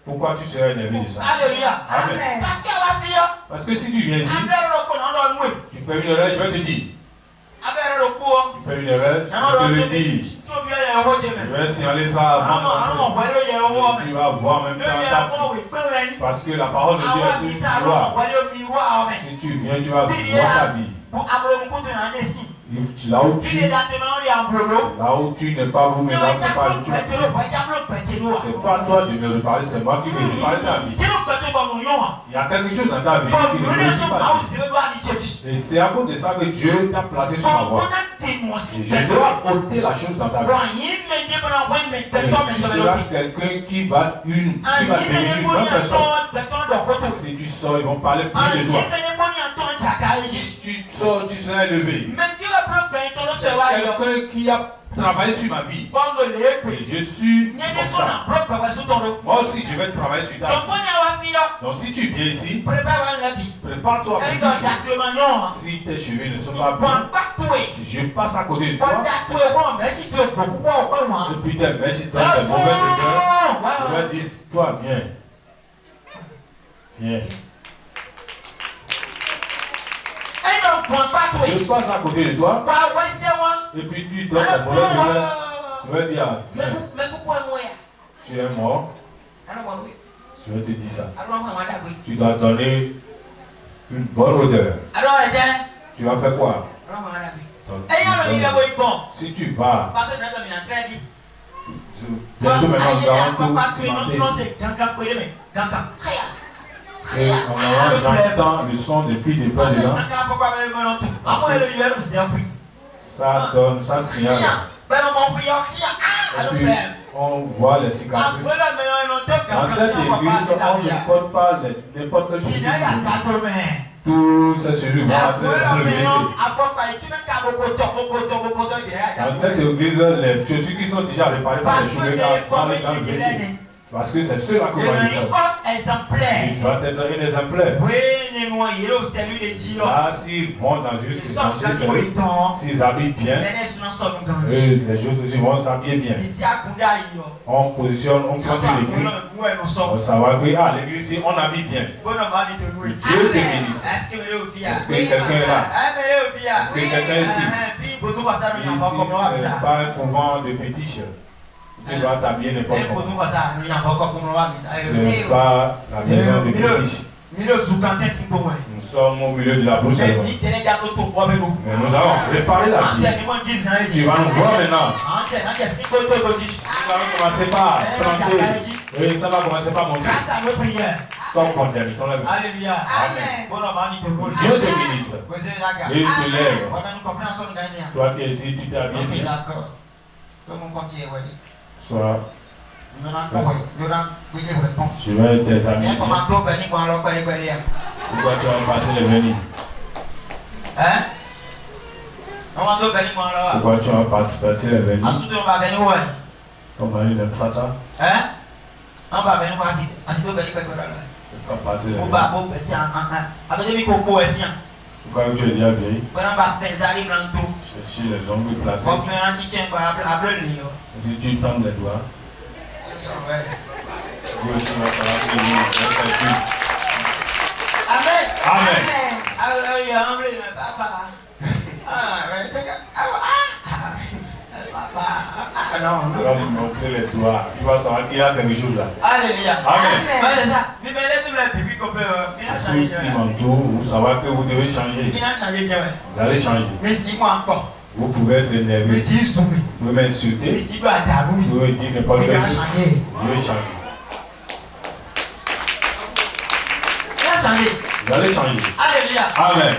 S1: Pourquoi tu serais énervé de ça? Amen. Parce que si tu viens ici, tu fais une erreur, je vais te dire. fais une erreur, je te le dis. Je vais signaler ça avant. Tu vas voir même temps. Parce que la parole de Dieu est une miroir. Si tu viens, tu vas voir ta vie. Là où tu n'es pas vous, mais là c'est pas du tout. C'est pas toi de me reparler, c'est moi qui vais te parler de ta vie. Il y a quelque chose dans ta vie qui ne réussit pas. Et c'est à cause de ça que Dieu t'a placé sur ma voie. Et je dois ôter la chose dans ta vie. Tu seras quelqu'un qui va devenir une bonne personne. Si tu sors, ils vont parler plus de toi. Si tu sors, tu seras élevé. Quelqu'un qui a travaillé sur ma vie. Et je suis comme ça. Moi aussi, je vais travailler sur ta vie. Donc, si tu viens ici, prépare-toi pour quelque chose. Si tes cheveux ne sont pas bien, je passe à côté de toi. Et puis, tes mains, si tu as des mauvaises odeurs, je vais dire, toi, viens. Viens. Je passe à côté de toi. Et puis tu donnes ta mauvaise odeur. Je vais dire, viens. Tu es mort. Je vais te dire ça. Tu dois donner une bonne odeur. Tu vas faire quoi? Si tu vas, bientôt maintenant nous allons tout cimenter. Et en allant, j'entends le son des filles des présidents. Ça donne, ça signale. Et puis, on voit les cicatrices. Dans cette église, on ne porte pas n'importe quelle chose. Tous ces cheveux vont être blessés. Dans cette église, les chaussures qui sont déjà réparées par les cheveux dans le blessé. Parce que c'est ceux-là qu'on va dire. Il doit être un exemplaire. Là, s'ils vont dans une situation, s'ils habillent bien, les choses aussi vont s'habiller bien. On positionne, on conduit l'église. On savoir que l'église ici, on habille bien. Dieu te bénisse. Est-ce que quelqu'un est là? Est-ce que quelqu'un est ici? Ici, ce n'est pas un couvent de fétiches. Tu dois t'habiller n'importe comment. Ce n'est pas la maison de fétiche. Nous sommes au milieu de la broussaille. Mais nous allons réparer la vie. Tu vas nous voir maintenant. Ça va commencer par planter. Oui, ça va commencer par monter. Sans condamner.
S2: Alléluia.
S1: Amen. Dieu te bénisse. Dieu te lève. Toi qui es ici, tu t'habilles bien. Soit. Je vais t'examiner. Pourquoi tu vas passer les venis? Pourquoi tu vas passer les venis? Ton mari n'aime pas ça? Pourquoi passer les venis? Pourquoi tu es déjà vieille? Chercher les ongles placés. Si tu tends les doigts, Dieu aussi va faire
S2: Amen.
S1: Amen. Tu vas lui montrer les doigts. Tu vas savoir qu'il y a quelque chose là.
S2: Alléluia.
S1: Amen. Si tu m'entoures, vous savez que vous devez changer. Vous allez changer. Vous pouvez être énervé. Vous pouvez m'insulter. Vous pouvez dire n'importe quelle chose. Vous devez changer. Vous allez changer.
S2: Alléluia.
S1: Amen.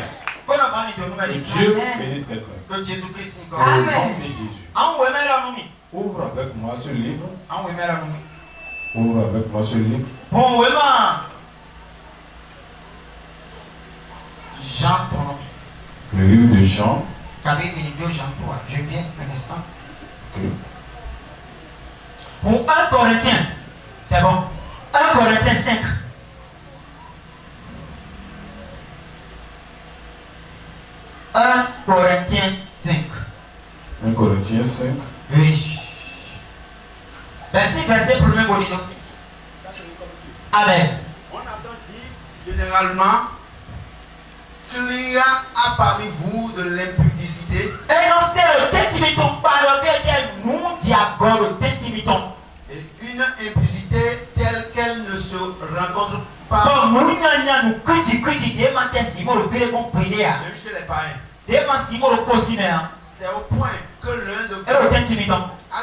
S2: Que
S1: Dieu bénisse quelqu'un.
S2: Que Jésus-Christ.
S1: Au nom de Jésus. Ouvre avec moi ce livre. Ouvre avec moi ce livre.
S2: Bon, vraiment. Jean, ton nom.
S1: Le livre de Jean.
S2: Je viens un instant. Bon, 1 Corinthiens. C'est bon. 1 Corinthiens 5. 1 Corinthiens 5.
S1: 1 Corinthiens 5.
S2: Oui. Verset premier bonito. Amen.
S4: On entend dire généralement qu'il y a parmi vous de l'impudicité.
S2: Et non, c'est le
S4: chez les parrains. C'est au point que l'un de vous a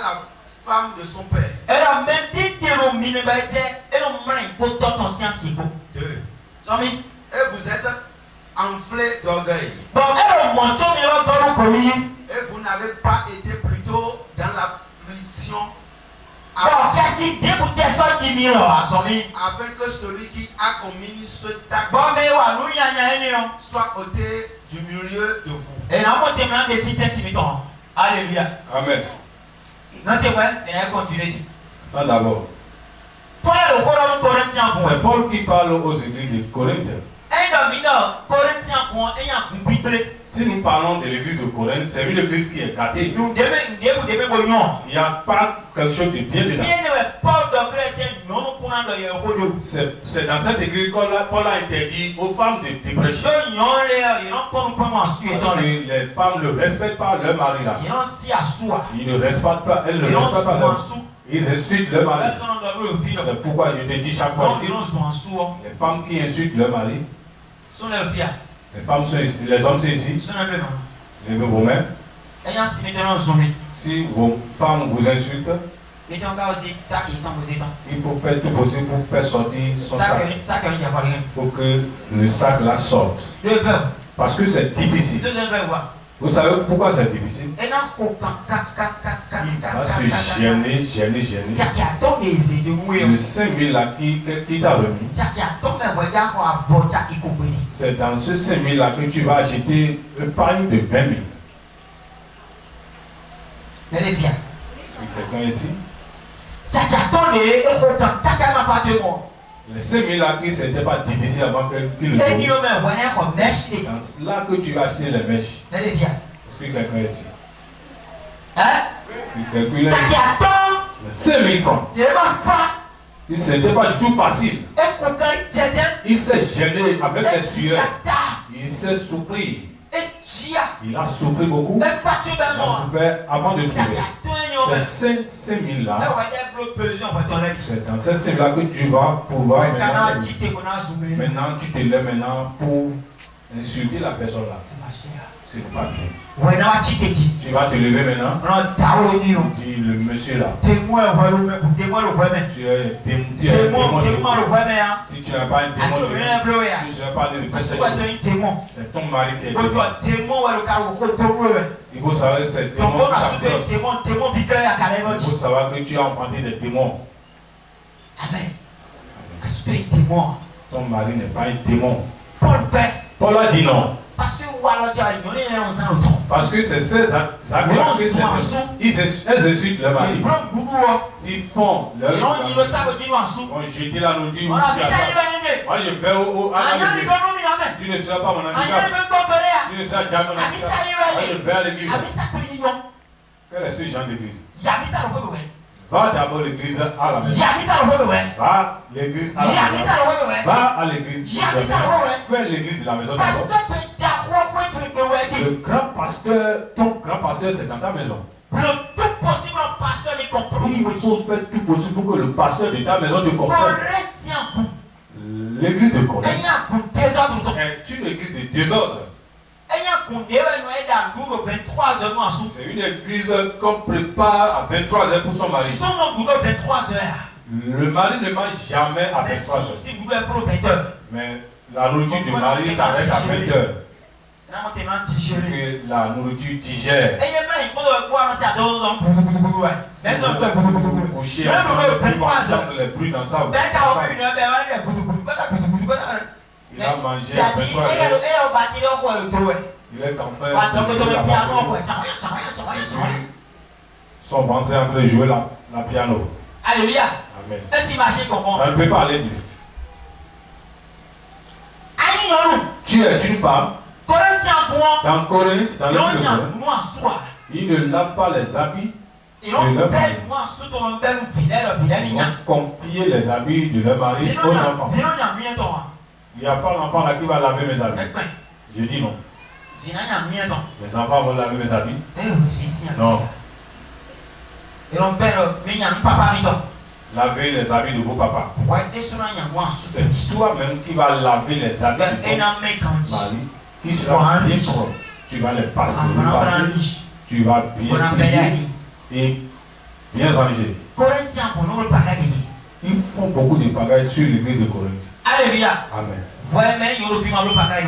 S4: la femme de son père. 2. Et vous êtes enflé d'orgueil. Et vous n'avez pas été plutôt dans l'affliction afin que celui qui a commis ce acte soit ôté du milieu de vous.
S1: Alléluia. Amen. D'abord, c'est Paul qui parle aux églises de Corinthe. Si nous parlons de l'église de Corinthe, c'est une église qui est gâtée. Il n'y a pas quelque chose de bien dedans. C'est dans cette église que Paul a interdit aux femmes de prêcher. Les femmes ne respectent pas leur mari là. Ils ne respectent pas, elles ne respectent pas leur mari. Ils insultent leur mari. C'est pourquoi je te dis chaque fois ici, les femmes qui insultent leur mari, les femmes sont ici, les hommes sont ici. Levez vos mains. Si vos femmes vous insultent, il faut faire tout possible pour faire sortir son sac. Pour que le sac là sorte. Parce que c'est difficile. Vous savez pourquoi c'est difficile? Parce que gêner. Le 5000 là qui t'a remis, c'est dans ce 5000 là que tu vas acheter un panier de 20 000.
S2: Est-ce
S1: que quelqu'un ici? Les 5000 là qui c'était pas difficile avant qu'il le donne. C'est là que tu vas acheter les mèches. Est-ce que quelqu'un est ici? Est-ce que quelqu'un est ici? 5000 francs. C'était pas du tout facile. Il s'est gêné avec les sueurs. Il s'est souffrir. Il a souffert beaucoup. Il a souffert avant de trouver. C'est 5000 là. C'est dans ces 5000 là que tu vas pouvoir maintenant tu te lèves maintenant pour insulter la personne là. C'est pas bien. Tu vas te lever maintenant. Dis le monsieur là. Tu es témoin. Si tu n'as pas un témoin, tu ne seras pas de témoin. C'est ton mari qui est témoin. Il faut savoir que c'est témoin. Il faut savoir que tu as enfanté des témoins.
S2: Amen.
S1: Ton mari n'est pas un témoin. Paul a dit non. Parce que c'est ces actes-là ils insultent leur mari. Ils font leur mari. On jeter la nourriture. Moi je vais à l'église. Tu ne seras pas mon handicap. Tu ne seras jamais mon handicap. Moi je vais à l'église. Quel est ce genre d'église? Va d'abord l'église à la maison. Va l'église à la maison. Va à l'église. Fais l'église de la maison d'abord. Le grand pasteur, ton grand pasteur, c'est dans ta maison. Il faut faire tout possible pour que le pasteur de ta maison te comprenne. L'église de Corinthe est une église de désordre. C'est une église qu'on prépare à 23h pour son mari. Le mari ne mange jamais à 23h. Mais la nourriture du mari s'arrête à 20h. Que la nourriture digère. Coucher ensemble les bruits dans sa voix. Il a mangé à 23h. Il est en train de jouer la piano. Son ventre est en train de jouer la piano.
S2: Alléluia.
S1: Amen.
S2: Ça
S1: ne peut pas aller vite. Tu es une femme. Dans Corinthe, dans l'église, ils ne lavent pas les habits de leur mari. Ils ont confié les habits de leur mari aux enfants. Il n'y a pas l'enfant là qui va laver mes habits. Je dis non. Les enfants vont laver mes habits. Non. Laver les habits de vos papas. C'est toi-même qui va laver les habits de ton mari. qui sera bien propre. Tu vas les passer, tu vas bien plier et bien ranger. Ils font beaucoup de pagailles sur l'église de Corinthe.
S2: Alléluia.
S1: Amen.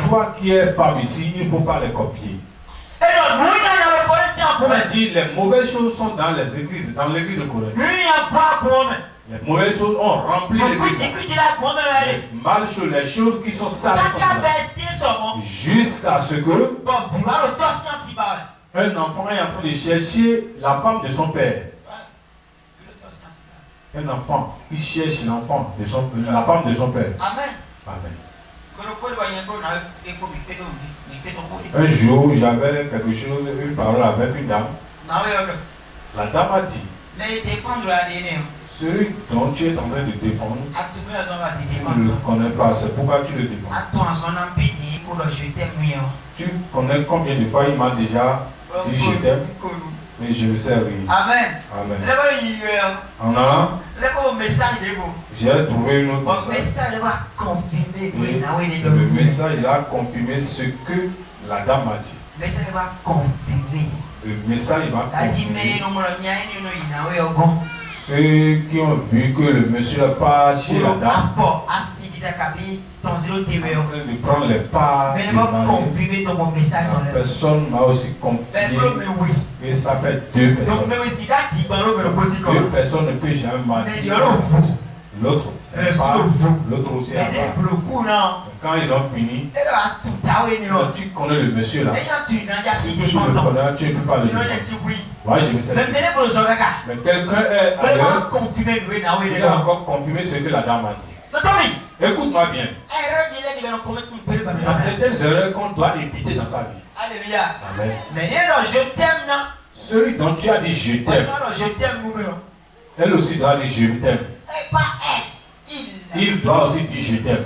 S2: Toi
S1: qui es femme ici, il ne faut pas les copier. On a dit les mauvaises choses sont dans les églises, dans l'église de Corinthe. Les mauvaises choses ont rempli l'église. Les mal choses, les choses qui sont sales sont là. Jusqu'à ce que un enfant est en train de chercher la femme de son père. Un enfant qui cherche l'enfant de la femme de son père.
S2: Amen.
S1: Amen. Un jour, j'avais quelque chose, une parole avec une dame. La dame a dit, celui dont tu es en train de défendre, tu ne le connais pas, c'est pourquoi tu le défends. Tu connais combien de fois il m'a déjà dit je t'aime, mais je le sais rire.
S2: Amen.
S1: Amen. En allant, j'ai trouvé une autre message. Et le message il a confirmé ce que la dame a dit. Le message il m'a confirmé. Ceux qui ont vu que le monsieur n'a pas chez la dame, en train de prendre les parts, la personne m'a aussi confirmé que ça fait deux personnes. Deux personnes ne peuvent jamais mentir. L'autre, l'autre aussi a pas. Quand ils ont fini, tu connais le monsieur là. Si tu le connais, tu ne peux pas le dire. Ouais, je me sais. Mais quelqu'un est ailleurs, il a encore confirmé ce que la dame a dit. Écoute-moi bien. Il y a certaines erreurs qu'on doit éviter dans sa vie.
S2: Alléluia.
S1: Amen.
S2: Mais je t'aime.
S1: Celui dont tu as dit je t'aime, elle aussi doit dire je t'aime.
S2: Et pas elle.
S1: Il doit aussi dire je t'aime.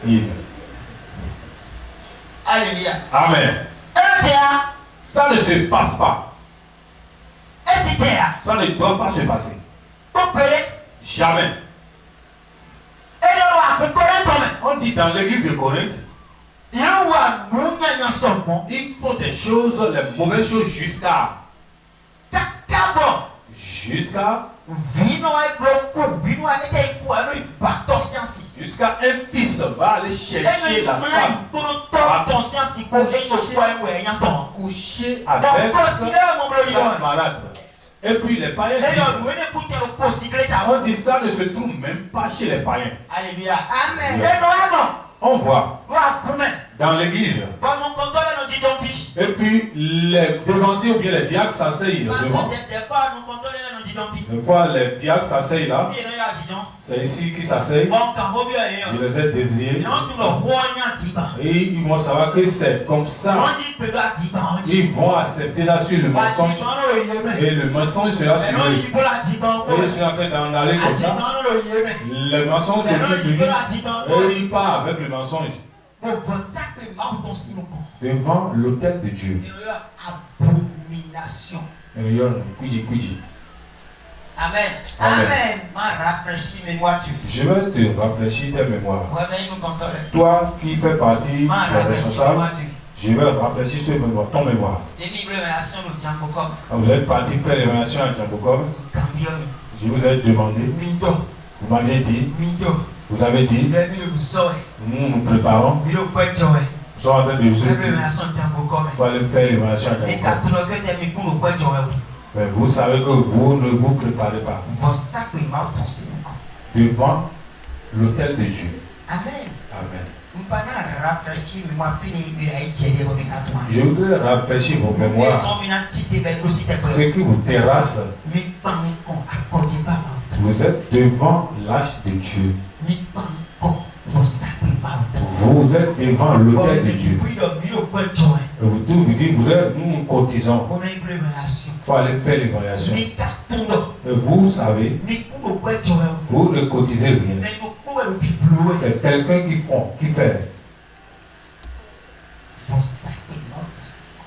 S1: Il.
S2: Alléluia.
S1: Amen. Ça ne se passe pas. Ça ne doit pas se passer. Jamais. On dit dans l'église de Corinthe, il faut des choses, les mauvaises choses jusqu'à un fils va aller chercher la femme, coucher avec sa camarade. Et puis les païens disent, on dit ça ne se trouve même pas chez les païens.
S2: Alléluia. Amen.
S1: On voit dans l'église. Et puis les devanciers ou bien les diacres s'asseyent devant. Des fois les diacres s'asseyent là. C'est ici qu'ils s'asseyent. Je les ai désirés. Et ils vont savoir que c'est comme ça. Ils vont accepter ça sur le mensonge. Et le mensonge sera sur eux. Et ils sont en train d'en aller comme ça. Le mensonge de Dieu. Et ils partent avec le mensonge. Devant l'autel de Dieu.
S2: Abomination. Amen.
S1: Amen. Je vais te rafraîchir tes mémoires. Toi qui fais partie des responsables, je vais rafraîchir ton mémoire. Quand vous êtes parti faire l'évaluation à Djambokov, je vous ai demandé, vous m'avez dit, vous avez dit, nous nous préparons, nous sommes en train de vous pour aller faire l'évaluation à Djambokov. Mais vous savez que vous ne vous préparez pas devant l'autel de Dieu.
S2: Amen.
S1: Amen. Je voudrais rafraîchir vos mémoires. Ce qui vous terrasse, vous êtes devant l'âge de Dieu. Vous êtes devant l'autel de Dieu. Et vous dites, nous cotisons pour aller faire l'évaluation. Et vous savez, vous ne cotisez rien. C'est quelqu'un qui fait.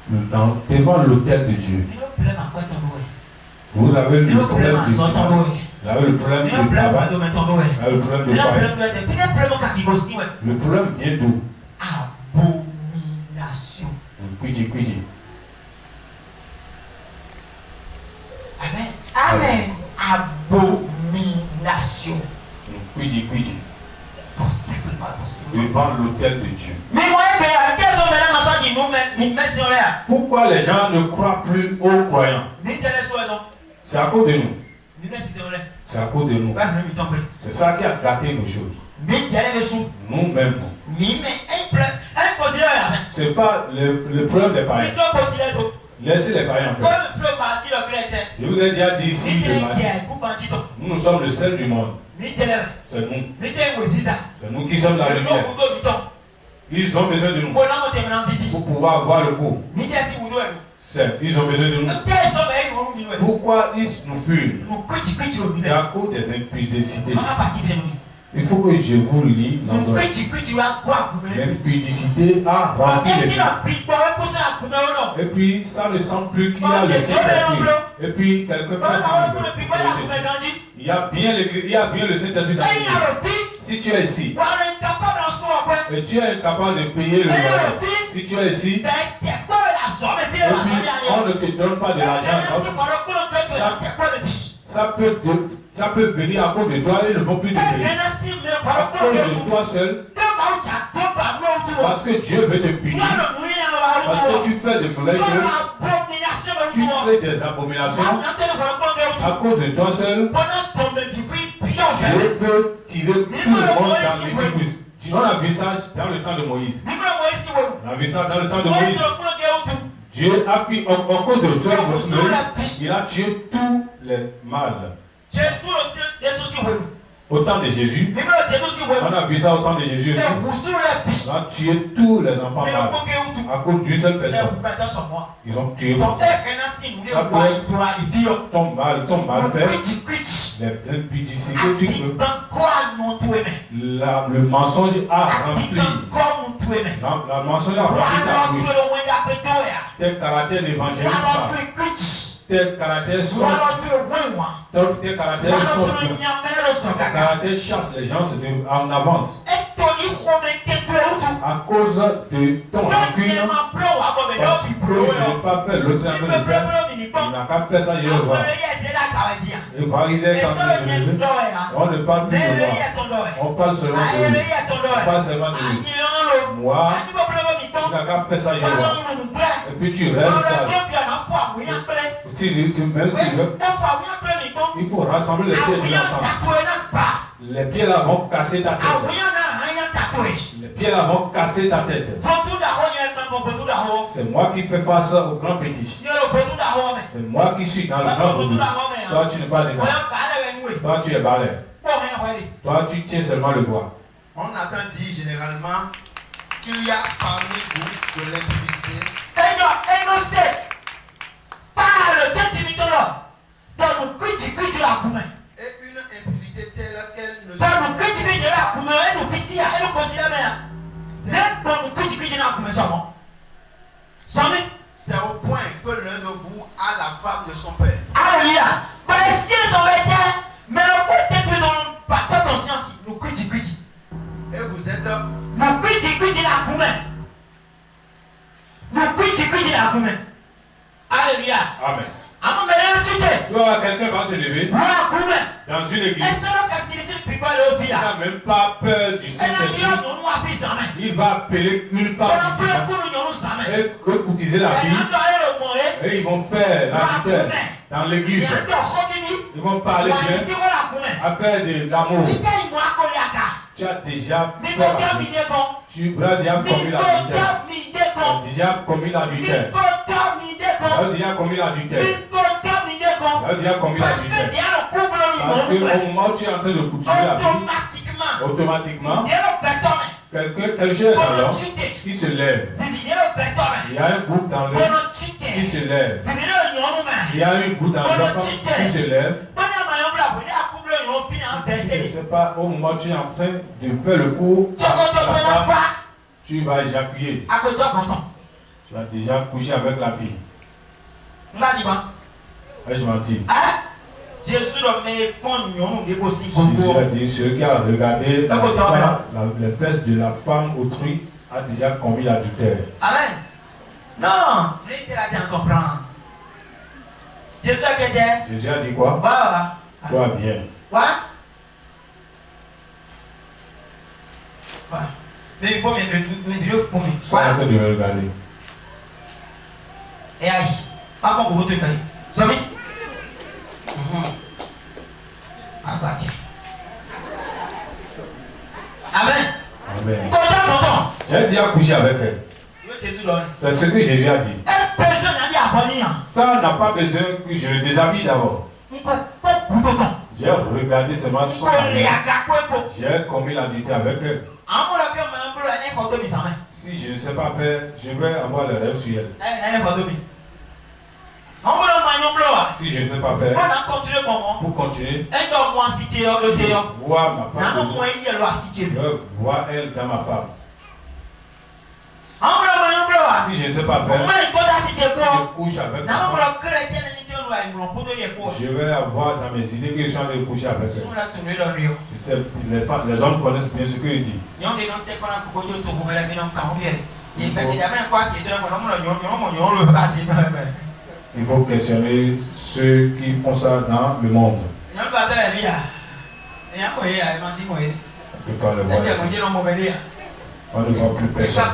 S1: Devant l'autel de Dieu. Vous avez le problème de Vous avez le problème de travail. Vous avez le problème de foyer. Le problème vient d'où?
S2: Abomination.
S1: Cuiji.
S2: Amen.
S3: Amen.
S2: Abomination.
S1: Cuiji.
S2: Consacrement.
S1: Devant l'autel de Dieu.
S2: Pourquoi
S1: les gens ne croient plus aux croyants? C'est à cause de nous. C'est à cause de nous. C'est ça qui a gâté nos choses. Nous-mêmes. C'est pas le problème des païens. Laissez les païens en paix. Je vous ai déjà dit ici, nous sommes le sel du monde. C'est nous. C'est nous qui sommes la lumière. Ils ont besoin de nous pour pouvoir avoir le goût. Ils ont besoin de nous. Pourquoi ils nous fuient? C'est à cause des impudicités. Il faut que je vous lis l'endroit. L'impudicité a rempli les gens. Et puis ça ne semble plus qu'il y a le Saint-Esprit. Et puis quelqu'un fait ça. Il y a bien le Saint-Esprit dans l'église. Si tu es ici et tu es incapable de payer le loyer, si tu es ici et puis on ne te donne pas de l'argent, ça peut venir à cause de toi et ils ne vont plus te payer. À cause de toi seul, parce que Dieu veut te punir, parce que tu fais de mauvaises choses, tu fais des abominations, à cause de toi seul, Dieu peut tirer tout le monde dans l'église. On a vu ça dans le temps de Moïse. On a vu ça dans le temps de Moïse. Dieu a pris en cause de toi, il a tué tous les mâles. Au temps de Jésus, on a vu ça au temps de Jésus aussi. On a tué tous les enfants mâles à cause d'une seule personne. Ils ont tué. Ton mal fait les impudicités. Le mensonge a rempli. Le mensonge a rempli ta bouche. Tes caractères n'évangélisent pas. Tes caractères sont tes caractères chassent les gens en avance. À cause de ton rancune, parce que je n'ai pas fait l'autre avec le père, il n'a qu'à faire ça, je le vois. Il va arriver quand on ne parle plus de moi. On parle seulement de lui. On parle seulement de lui. Moi, il n'a qu'à faire ça, je le vois. Et puis tu restes sage. Même si il faut rassembler les pieds de l'enfant. Les pieds là vont casser ta tête. Les pieds là vont casser ta tête. C'est moi qui fais face au grand fétiche. C'est moi qui suis dans le grand fétiche. Toi tu n'es pas dedans. Toi tu es balai. Toi tu tiens seulement le bois.
S4: On entend dire généralement qu'il y a parmi vous de l'impudicité. Et une impudicité telle qu'elle ne c'est au point que l'un de vous a la femme de son père.
S2: Alléluia.
S4: Et vous êtes
S2: Alléluia.
S1: Amen. Toi, quelqu'un va se lever dans une église. Il n'a même pas peur du Saint-Esprit. Il va appeler une femme et courtiser la fille. Et ils vont faire l'adultère dans l'église. Ils vont parler bien, à faire de l'amour. Tu as déjà fait l'adultère. Tu as déjà commis l'adultère. Tu as déjà commis l'adultère. Tu as déjà commis l'adultère. Tu as déjà commis l'adultère. Parce qu'au moment où tu es en train de cultiver la vie, automatiquement, quelque chose dans l'homme qui se lève. Il y a un groupe dans l'homme qui se lève. Il y a un groupe dans l'homme qui se lève. Je ne sais pas, au moment où tu es en train de faire le cours, tu vas éjaculer. Tu vas déjà coucher avec la fille. Et je m'en dis.
S2: Jésus
S1: a dit, celui qui a regardé les fesses de la femme autrui a déjà commis l'adultère.
S2: Amen. Non, il a comprendre. Jésus a
S1: dit quoi? Toi viens.
S2: Mais il faut me
S1: Ça a été de regarder.
S2: Et aïe, pas bon pour vous te payer. Vous savez? Amen.
S1: Amen. J'ai dit à coucher avec elle. C'est ce que Jésus a dit. Ça n'a pas besoin que je le déshabille d'abord. J'ai regardé seulement son mari. J'ai commis l'adultère avec elle. Si je ne sais pas faire, je vais avoir le rêve sur elle. Si je ne sais pas faire, pour continuer, voir ma femme, je vois elle dans ma femme. Si je ne sais pas faire, je couche avec ma femme. Je vais avoir dans mes idées que je suis en train de coucher avec elle. Je sais, les hommes connaissent bien ce que je dis. Il faut questionner ceux qui font ça dans le monde. On ne peut pas le voir ici. On ne voit plus personne.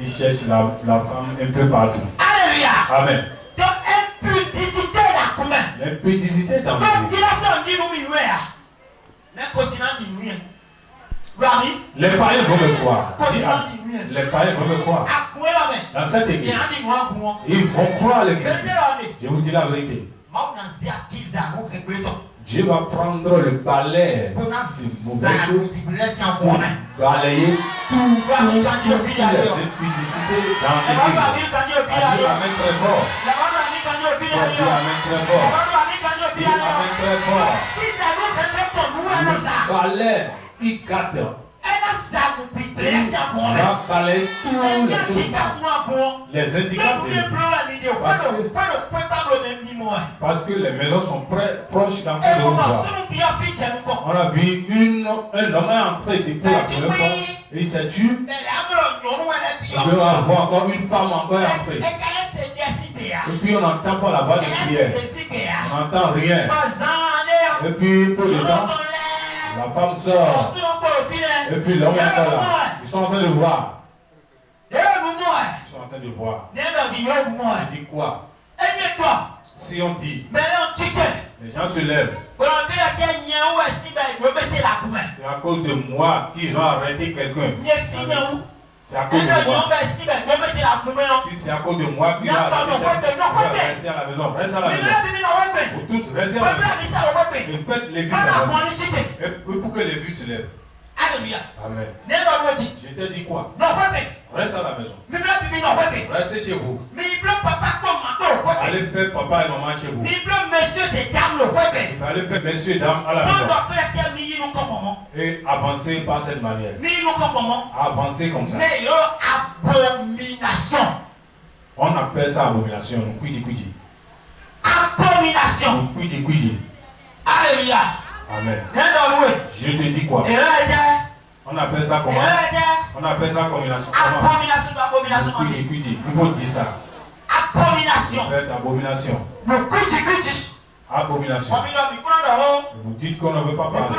S1: Il cherche la femme un peu partout. Amen. L'impudicité dans le monde. Les païens vont me croire. Les païens vont me croire. Dans cette église, ils vont croire à l'église. Je vous dis la vérité. Dieu va prendre le balai de mauvaises choses pour balayer toutes les impudicités dans l'église. Dieu l'amène très fort. Dieu l'amène très fort. Dieu l'amène très fort. Le balai qui gâte. On va balayer toutes les choses, les handicaps de l'église. Parce que les maisons sont proches d'un peu de voir. On a vu un homme entré depuis la première fois et il s'est tué. Il veut avoir encore une femme encore entrée. Et puis on n'entend pas la voix de prière. On n'entend rien. Et puis peu de temps, la femme sort. Et puis l'homme est encore là. Ils sont en train de voir. Ils sont en train de voir. Il dit quoi? Si on dit, les gens se lèvent. C'est à cause de moi qu'ils ont arrêté quelqu'un. C'est à cause de moi. Si c'est à cause de moi qu'ils ont arrêté quelqu'un, restez à la maison. Restez à la maison. Vous tous restez à la maison. Et faites l'église à et pour que l'église se lève. Amen. Je t'ai dit quoi? Reste à la maison. Restez chez vous. Allez faire papa et maman chez vous. Allez faire messieurs et dames à la maison. Et avancer par cette manière. Avancer comme ça. On appelle ça abomination. Abomination. Alléluia. Amen. Je te dis quoi? On appelle ça comment? On appelle ça abomination. Il faut dire ça. Abomination. Abomination. Abomination. Vous dites qu'on ne veut pas parler.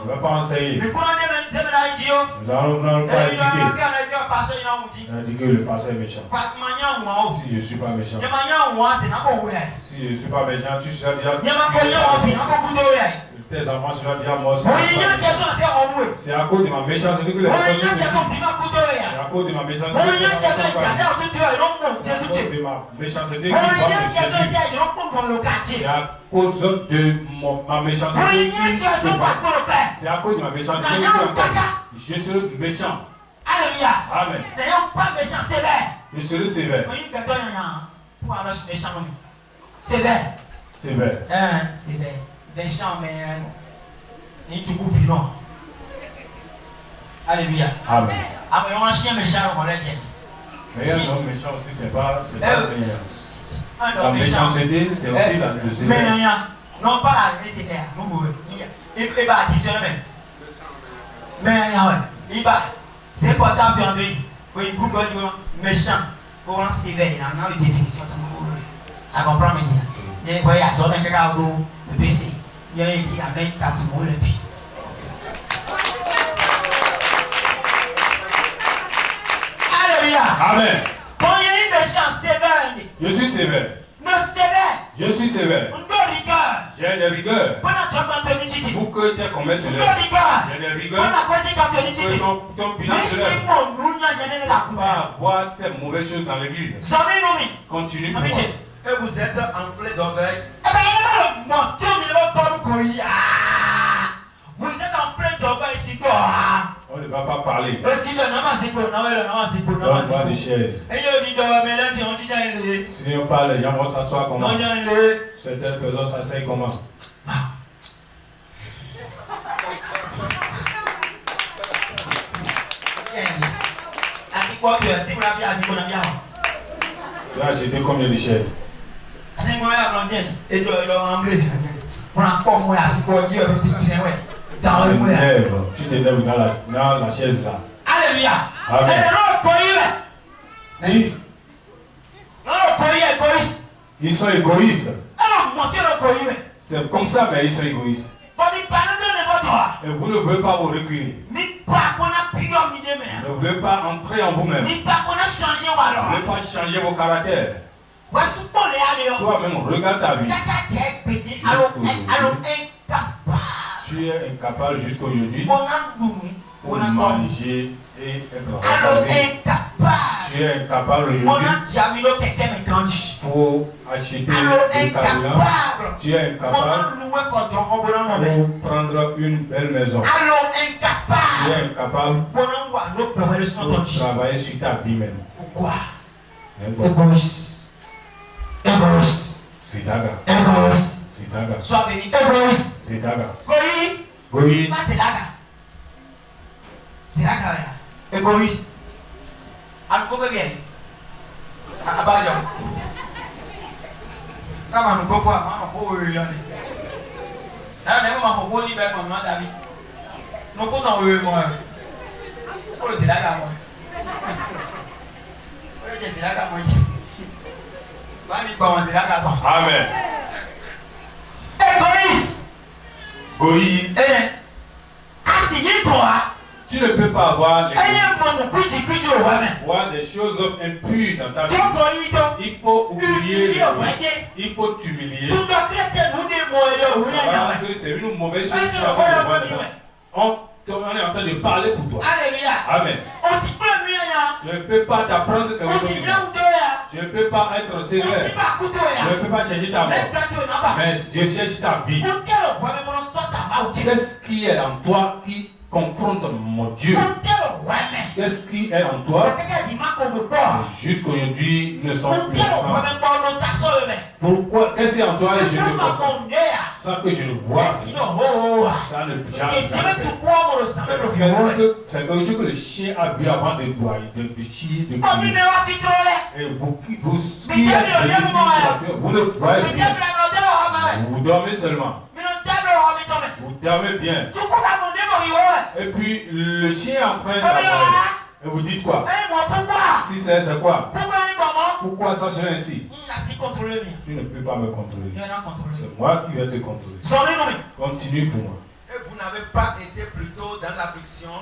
S1: On ne veut pas enseigner. Nous allons pas éduquer. On a dit que le pasteur est méchant. Si je ne suis pas méchant. Si je ne suis pas méchant, tu seras déjà. Tes enfants seront déjà morts. C'est à cause de ma méchanceté que les personnes sont méchantes. C'est à cause de ma méchanceté que les personnes sont méchantes. C'est à cause de ma méchanceté qu'ils parlent de Jésus. C'est à cause de ma méchanceté qu'ils se battent. C'est à cause de ma méchanceté que je serai méchant. Amen. Je serai sévère. Sévère.
S2: Méchant, mais il te coupe non. Alléluia.
S1: Amen.
S2: Après, on a un chien méchant, on l'a dit.
S1: Mais un homme méchant aussi, c'est pas meilleur.
S2: Un
S1: La
S2: homme méchant.
S1: méchanceté, c'est aussi le
S2: Mais
S1: sévère.
S2: rien. Non, pas la sévère. Il va additionner même. Mais rien, ouais. Il va. C'est important pour André. Quand il Google, méchant. Pour un sévère, il a une définition. À comprendre, mais il y a un voyage sur un cadeau de PC. Il y a un qui a même 4 mots le puis. Alléluia.
S1: Amen.
S2: Quand il y a une méchante sévère,
S1: Je suis sévère.
S2: non sévère.
S1: Je suis sévère.
S2: On doit rigueur.
S1: J'ai des rigueurs. Pour que tes commerces se lèvent. J'ai des rigueurs. Pour que ton finance se lève. Pas avoir ces mauvaises choses dans l'église. Continue pour moi.
S4: Et vous êtes enflé d'orgueil.
S2: Vous êtes en plein d'orgueil ici.
S1: On ne va pas parler.
S2: On
S1: On voit des chaises. Si on parle, les gens vont s'asseoir comment? Certaines personnes s'asseyent comment? Tu as acheté combien de chaises? Tu t'énerves dans la chaise là.
S2: Alléluia.
S1: Amen. Ils sont égoïstes. C'est comme ça, mais ils sont égoïstes. Et vous ne voulez pas vous reculer. Vous ne voulez pas entrer en vous-même. Vous ne voulez pas changer vos caractères. Toi-même, regarde ta vie. Tu es incapable jusqu'aujourd'hui pour manger et être rassasié. Tu es incapable aujourd'hui pour acheter du carburant. Tu es incapable pour prendre une belle maison. Tu es incapable pour travailler sur ta vie même.
S2: Pourquoi?
S1: C'est daga. C'est daga.
S2: Sois béni. Égoïste.
S1: C'est daga.
S2: Goyi. Pas c'est daga. C'est daga. Égoïste. Alcool bien. Abajo. Kama nous quoi? On va là. Là, on va ni ben maman David. Nous connaissons moi. Oh, c'est daga moi. C'est daga moi.
S1: Amen.
S2: Égoïste.
S1: Goyi.
S2: Assieds-toi.
S1: Tu ne peux pas avoir
S2: voir
S1: des choses impures dans ta vie. Il faut oublier il faut t'humilier. C'est une mauvaise chose. On est en train de parler pour toi.
S2: Alléluia.
S1: Amen. Je ne peux pas t'apprendre quelque chose. Je ne peux pas être sévère. Je ne peux pas chercher ta mort. Mais je cherche ta vie. Qu'est-ce qui est en toi qui confronte mon Dieu? Qu'est-ce qui est en toi? Jusqu'aujourd'hui, ils ne sont plus ensemble. Pourquoi? Qu'est-ce qui est en toi et je ne comprends sans que je ne vois? Ça ne jamais. C'est quelque chose que le chien a vu avant de chier, de crier. Et vous qui êtes vous ne voyez bien. Vous dormez seulement. Vous dormez bien. Et puis le chien est en train d'avoir. Et vous dites quoi? Si c'est quoi? Pourquoi ça serait ainsi? Tu ne peux pas me contrôler. C'est moi qui vais te contrôler. Continue pour moi.
S4: Et vous n'avez pas été plutôt dans l'affliction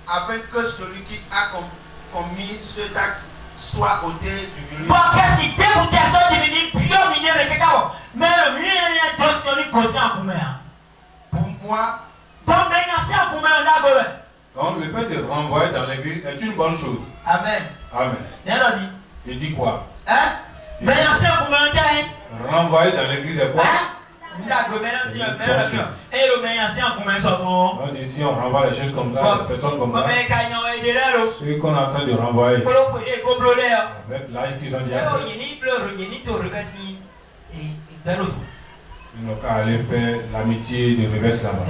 S4: afin que celui qui a commis ce acte soit ôté du milieu. Pour moi,
S1: donc le fait de renvoyer dans l'église est une bonne chose.
S2: Amen.
S1: Amen. Je dis quoi? Renvoyer dans l'église est quoi? On dit si on renvoie les choses comme ça, les personnes comme ça, ceux qu'on est en train de renvoyer, avec l'âge qu'ils ont déjà fait, Ils n'ont qu'à aller faire l'amitié des rebelles là-bas.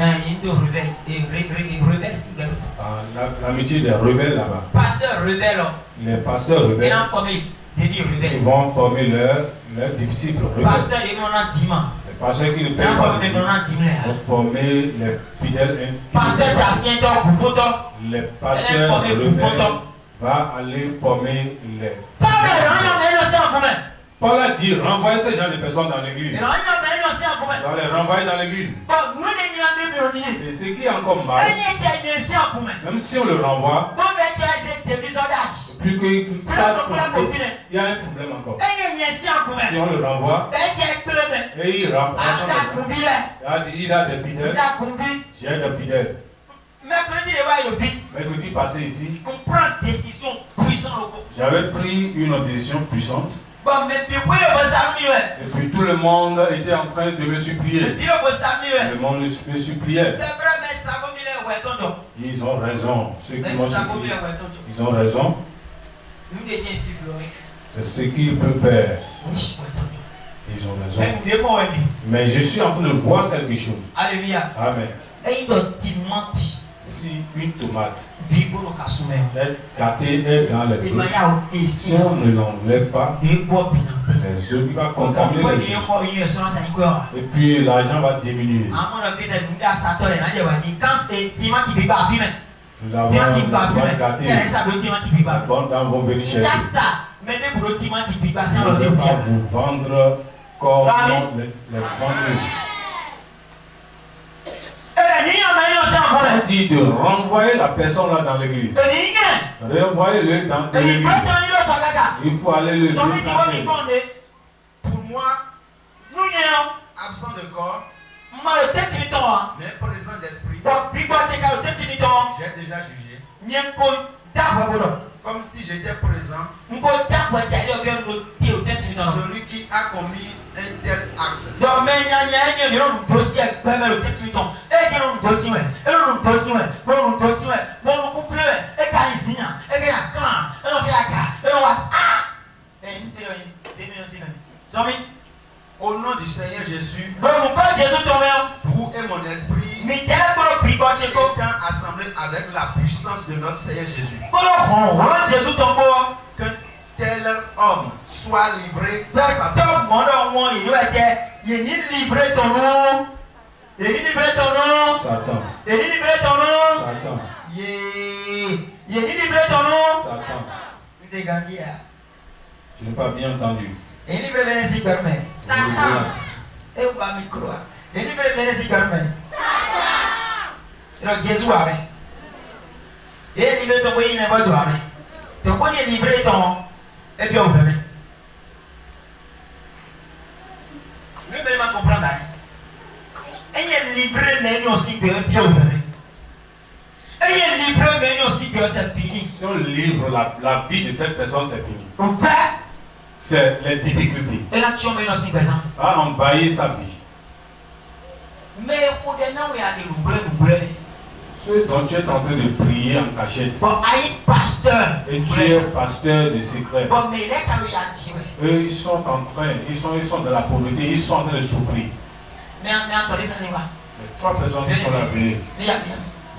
S1: L'amitié des rebelles là-bas.
S2: Pasteur rebelle.
S1: Les pasteurs rebelles. Ils vont former leurs disciples rebelles.
S2: Pasteur
S1: les pasteurs qui ne peuvent pas vont former les fidèles. Les pasteurs rebelles vont aller former les. Paul a dit renvoyer ces gens de personnes dans l'église. Dans les renvoyer dans l'église. Et ce qui est encore mal, même si on le renvoie, puis qu'il y a un problème encore. Si on le renvoie, et il rentre, il a des fidèles, j'ai des fidèles. Mercredi passé ici, j'avais pris une décision puissante. Et puis tout le monde était en train de me supplier. Le monde me suppliait. Ils ont raison. Ceux qui m'ont supplié, ils ont raison. C'est ce qu'ils peuvent faire. Ils ont raison. Mais je suis en train de voir quelque chose.
S2: Alléluia.
S1: Amen. Si une tomate est gâtée, est dans les eaux, si on ne l'enlève pas, les eaux vont contaminer les eaux. Et puis l'argent va diminuer. Nous avons gâté. Abondants vont venir chercher. Je ne vais pas vous vendre comme les vendeurs. On dit de renvoyer la personne là dans l'église. Renvoyer-le dans l'église. Il faut aller le déplacer.
S4: Pour moi, absent de corps, mais présent d'esprit, j'ai déjà jugé. Comme si j'étais présent. Celui qui a commis un tel acte. Au nom du Seigneur Jésus, vous et mon esprit étant assemblés avec la puissance de notre Seigneur Jésus, qu'un tel homme soit livré par Satan.
S1: Satan. Je n'ai pas bien entendu. Si on livre la vie de cette personne, c'est fini. C'est les difficultés. A envahi sa vie. Ce dont tu es en train de prier en cachette. Et tu es pasteur de secret. Eux, ils sont en train, ils sont dans la pauvreté, ils sont en train de souffrir. Les trois personnes qui sont là, venez.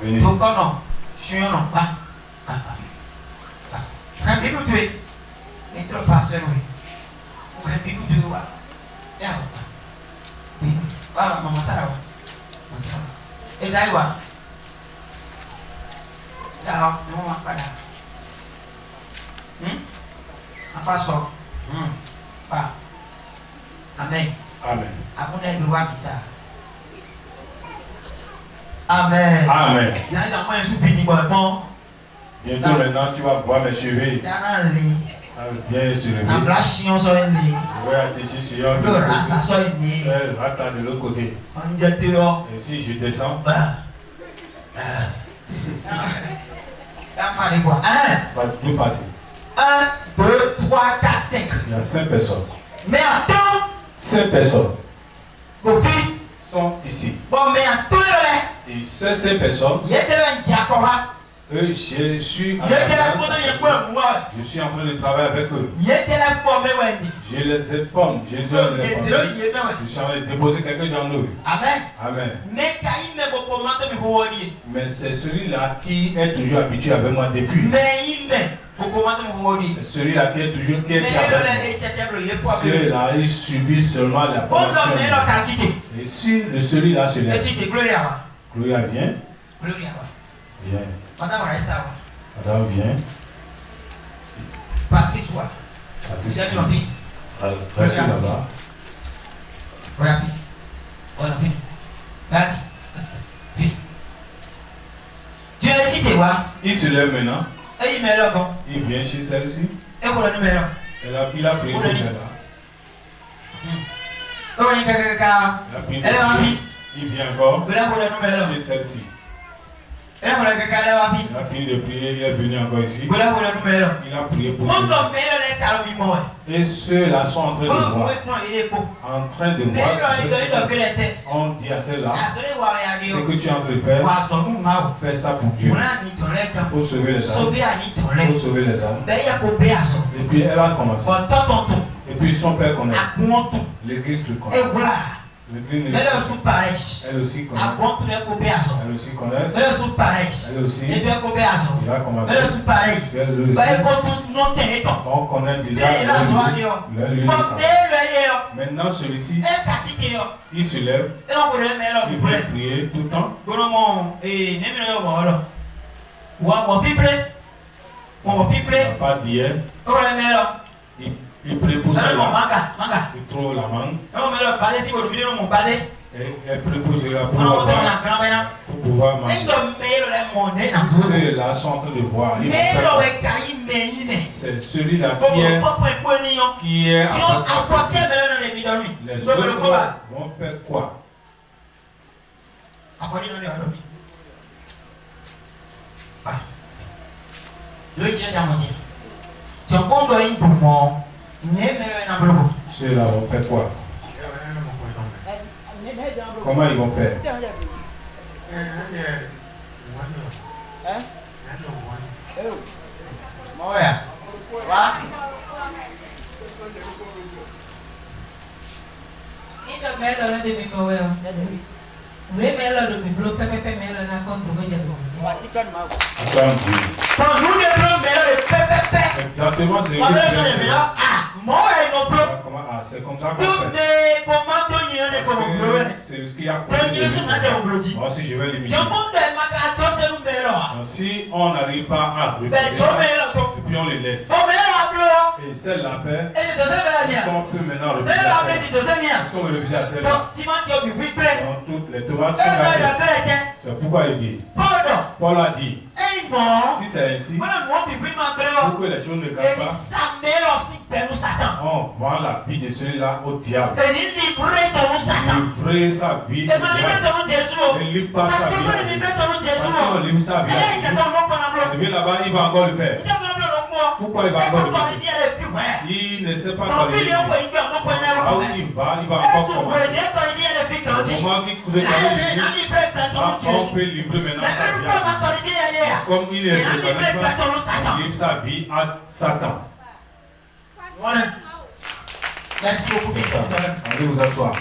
S1: Venez.
S2: Amen.
S1: Amen.
S2: Amen.
S1: Amen. Bientôt maintenant tu vas voir mes cheveux. Bien se lever. Je vais attacher sur le rasta de l'autre côté. Et si je descends, c'est pas plus facile.
S2: 1, 2, 3, 4, 5.
S1: Il y a 5 personnes.
S2: Mais attends,
S1: 5 personnes
S2: vos filles
S1: sont ici.
S2: bon, mais attends,
S1: Et ces 5 personnes, que je suis en train de travailler avec eux. Je les informe. Jésus les informe. Je suis en train de déposer quelque chose en eux.
S2: Amen.
S1: Amen. Mais c'est celui-là qui est toujours habitué avec moi depuis. C'est celui-là qui est toujours avec moi. Celui-là, il subit seulement la formation. Et si celui-là se lève, Gloria vient. Viens. Madame vient.
S2: Patrice,
S1: Reste là-bas. Il se lève maintenant. Il vient chez celle-ci. Il a prié pour celle-là. Il vient encore chez celle-ci. Il a fini de prier, il est venu encore ici. Il a prié pour ceux-là. Et ceux-là sont en train de voir. En train de voir. On dit à ceux-là, ce que tu es en train de faire, fais ça pour Dieu. Il faut sauver les âmes. Il faut sauver les âmes. Et puis elle a commencé. Et puis son père connaît. L'église le connaît. Elle aussi connaît. Elle aussi connaît. Elle aussi. Il a commencé. On connaît déjà le lieu. Maintenant celui-ci, il se lève. Il peut prier tout le temps. Il n'a pas d'hier. Il prie pour cela. Il trouve la mangue. Et elle prie pour cela pour pouvoir manger. Ceux-là sont en train de voir. C'est celui-là qui est apporté. Les autres vont faire quoi? Ceux-là vont faire quoi? Comment ils vont faire? Exactement, c'est c'est comme ça qu'on fait. C'est ce qu'il y a. Moi aussi je vais l'émission. Si on n'arrive pas à refuser ça, et puis on les laisse. Et celle-là fait, est-ce qu'on peut maintenant refuser à celle-là? Est-ce qu'on veut refuser à celle-là? Donc toutes les tomates sont gâtées. C'est pourquoi il dit. Paul a dit. Si c'est ainsi, pour que les choses ne gâtent pas, on vend la vie de celui-là au diable. Livrer sa vie au diable. Ne livre pas sa vie. Parce qu'on livre sa vie. Il vient là-bas, il va encore le faire. Pourquoi il va encore le faire? Il ne sait pas quoi le dire. Là où il va encore commencer. Au moment qu'il vous est allé on peut livrer maintenant sa vie. Comme il est il livre sa vie à Satan.
S2: Merci beaucoup.
S1: Allez vous asseoir.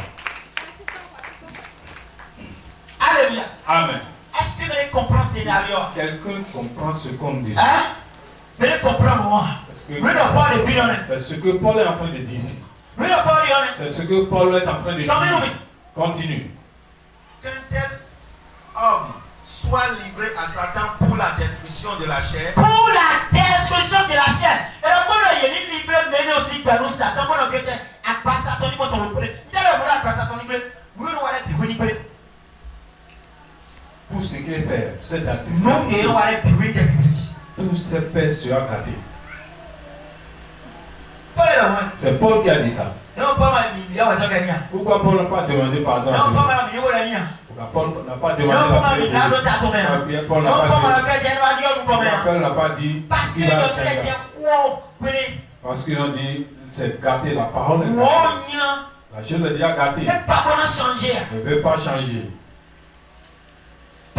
S2: Alléluia.
S1: Amen.
S2: Est-ce que vous allez comprendre ce scénario?
S1: Quelqu'un comprend ce qu'on dit.
S2: Vous allez comprendre moi.
S1: C'est ce que Paul est en train de dire ici. C'est ce que Paul est en train de dire. Continue.
S4: Qu'un tel homme soit livré à Satan pour la destruction de la chair.
S2: Pour la destruction de la chair. Et le bon il est livré mais aussi par nous Satan. Bon que à pas Satan ni quand on le prend.
S1: Pour ce qui est fait, cette activité. Tout s'est fait sera gâté. C'est Paul qui a dit ça. Pourquoi Paul n'a pas demandé pardon à celui-là? Paul n'a pas demandé la prière. Paul n'a pas dit qu'il va changer. Parce qu'ils ont dit c'est gâté, la parole est gâtée. La chose est déjà gâtée. Ne veut pas changer.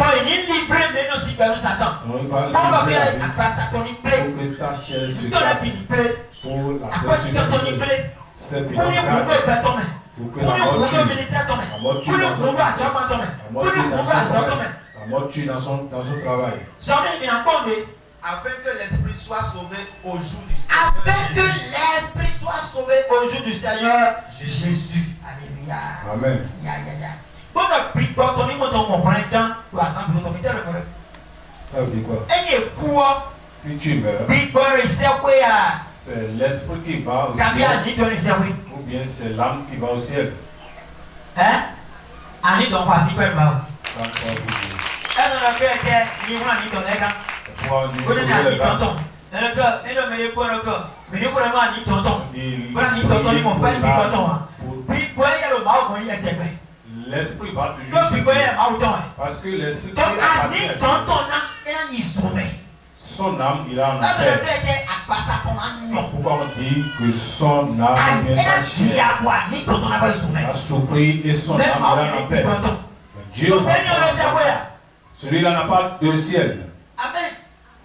S2: Quand il est livré, mais non, si nous Satan.
S1: Donc il va
S2: Quand
S1: livrer la
S2: il
S1: vie
S2: a Satan, il plaît.
S1: pour que sa chair se
S2: Dans la
S1: garde
S2: Bible, il plaît.
S1: pour la
S2: À quoi est-ce que ton
S1: personne
S2: il plaît?
S1: c'est
S2: Pour les
S1: finalement
S2: rouleaux, ben ton main.
S1: pour que
S2: Pour
S1: la
S2: les
S1: mort
S2: rouleaux,
S1: tue.
S2: ministère ton main.
S1: La mort tue
S2: Pour les
S1: dans son
S2: rouleaux, à Diamant ton main.
S1: La mort
S2: Pour les
S1: tue dans
S2: rouleaux, à
S1: son
S2: Diamant ton
S1: travail.
S2: main.
S1: La mort tue dans son travail.
S2: Jamais bien encore,
S4: Afin que l'esprit soit sauvé au jour du Seigneur.
S2: afin que
S4: Jésus.
S2: l'esprit soit sauvé au jour du Seigneur Jésus. Alléluia.
S1: Amen.
S2: Ya. Bon, quand on est monté au printemps, par exemple, nous sommes le monde.
S1: Ça veut dire quoi?
S2: Et il quoi?
S1: Si tu meurs,
S2: Big Boy, c'est quoi?
S1: c'est l'esprit qui va au
S2: Combien
S1: ciel
S2: d'années donne c'est oui?
S1: ou bien c'est l'âme qui va au ciel.
S2: Hein? Année donc voici quoi le mal?
S1: Quand on va vous dire.
S2: Elle n'a pas été ni une année donne les gars.
S1: Pourquoi on dit
S2: Vous n'avez
S1: sauver
S2: pas
S1: les
S2: dit
S1: âmes?
S2: tonton. Le gars, il ne me quoi le gars? Mais il faut le voir ni tonton.
S1: On dit
S2: Voilà ni tonton ni mon père ni tonton.
S1: pour-
S2: Big Boy, il y a le mal qu'on y a été.
S1: L'esprit va toujours
S2: Donc Big Boy, il y a
S1: chercher.
S2: le mal au
S1: Parce que l'esprit qui
S2: donc
S1: appartient
S2: année
S1: à
S2: tonton là, il a y sauvé.
S1: son âme, il a en
S2: Là, je
S1: enfer.
S2: le était à passer comme un lion.
S1: Pourquoi on dit que son âme, ou bien
S2: Elle a
S1: sa
S2: dit
S1: chair,
S2: à quoi? Ni tonton n'a pas y sauvé.
S1: a souffert et son âme,
S2: Même
S1: il
S2: à
S1: a en
S2: où il est
S1: enfer.
S2: tonton.
S1: Mais Dieu
S2: Donc,
S1: va
S2: ben, il le sait
S1: prendre-
S2: quoi?
S1: celui-là n'a pas de ciel.
S2: Amen.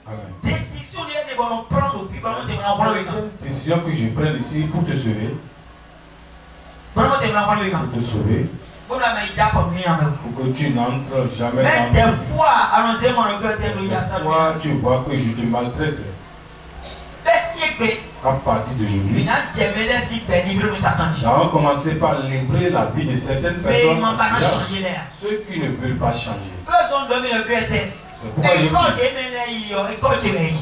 S1: Amen.
S2: Décision de les bon prendre au plus bas de la voix
S1: La décision que je prends ici pour te sauver,
S2: Vraiment de la voix
S1: pour te sauver,
S2: Bon la mais d'accord ni amen.
S1: pour que tu n'entres jamais
S2: Mais
S1: dans
S2: des fois annoncé mon cœur de lui à ça.
S1: Toi, tu vois que je te maltraite.
S2: Bessier
S1: À partir
S2: mais
S1: d'aujourd'hui,
S2: n'a jamais laissé pénible nous Satan.
S1: nous allons commencer par livrer la vie de certaines
S2: Mais
S1: personnes.
S2: il m'a pas
S1: Déjà,
S2: changé l'air.
S1: ceux qui ne veulent pas changer.
S2: Personne de me regretter.
S1: C'est pourquoi je
S2: École
S1: dis,
S2: de me école tu veilles.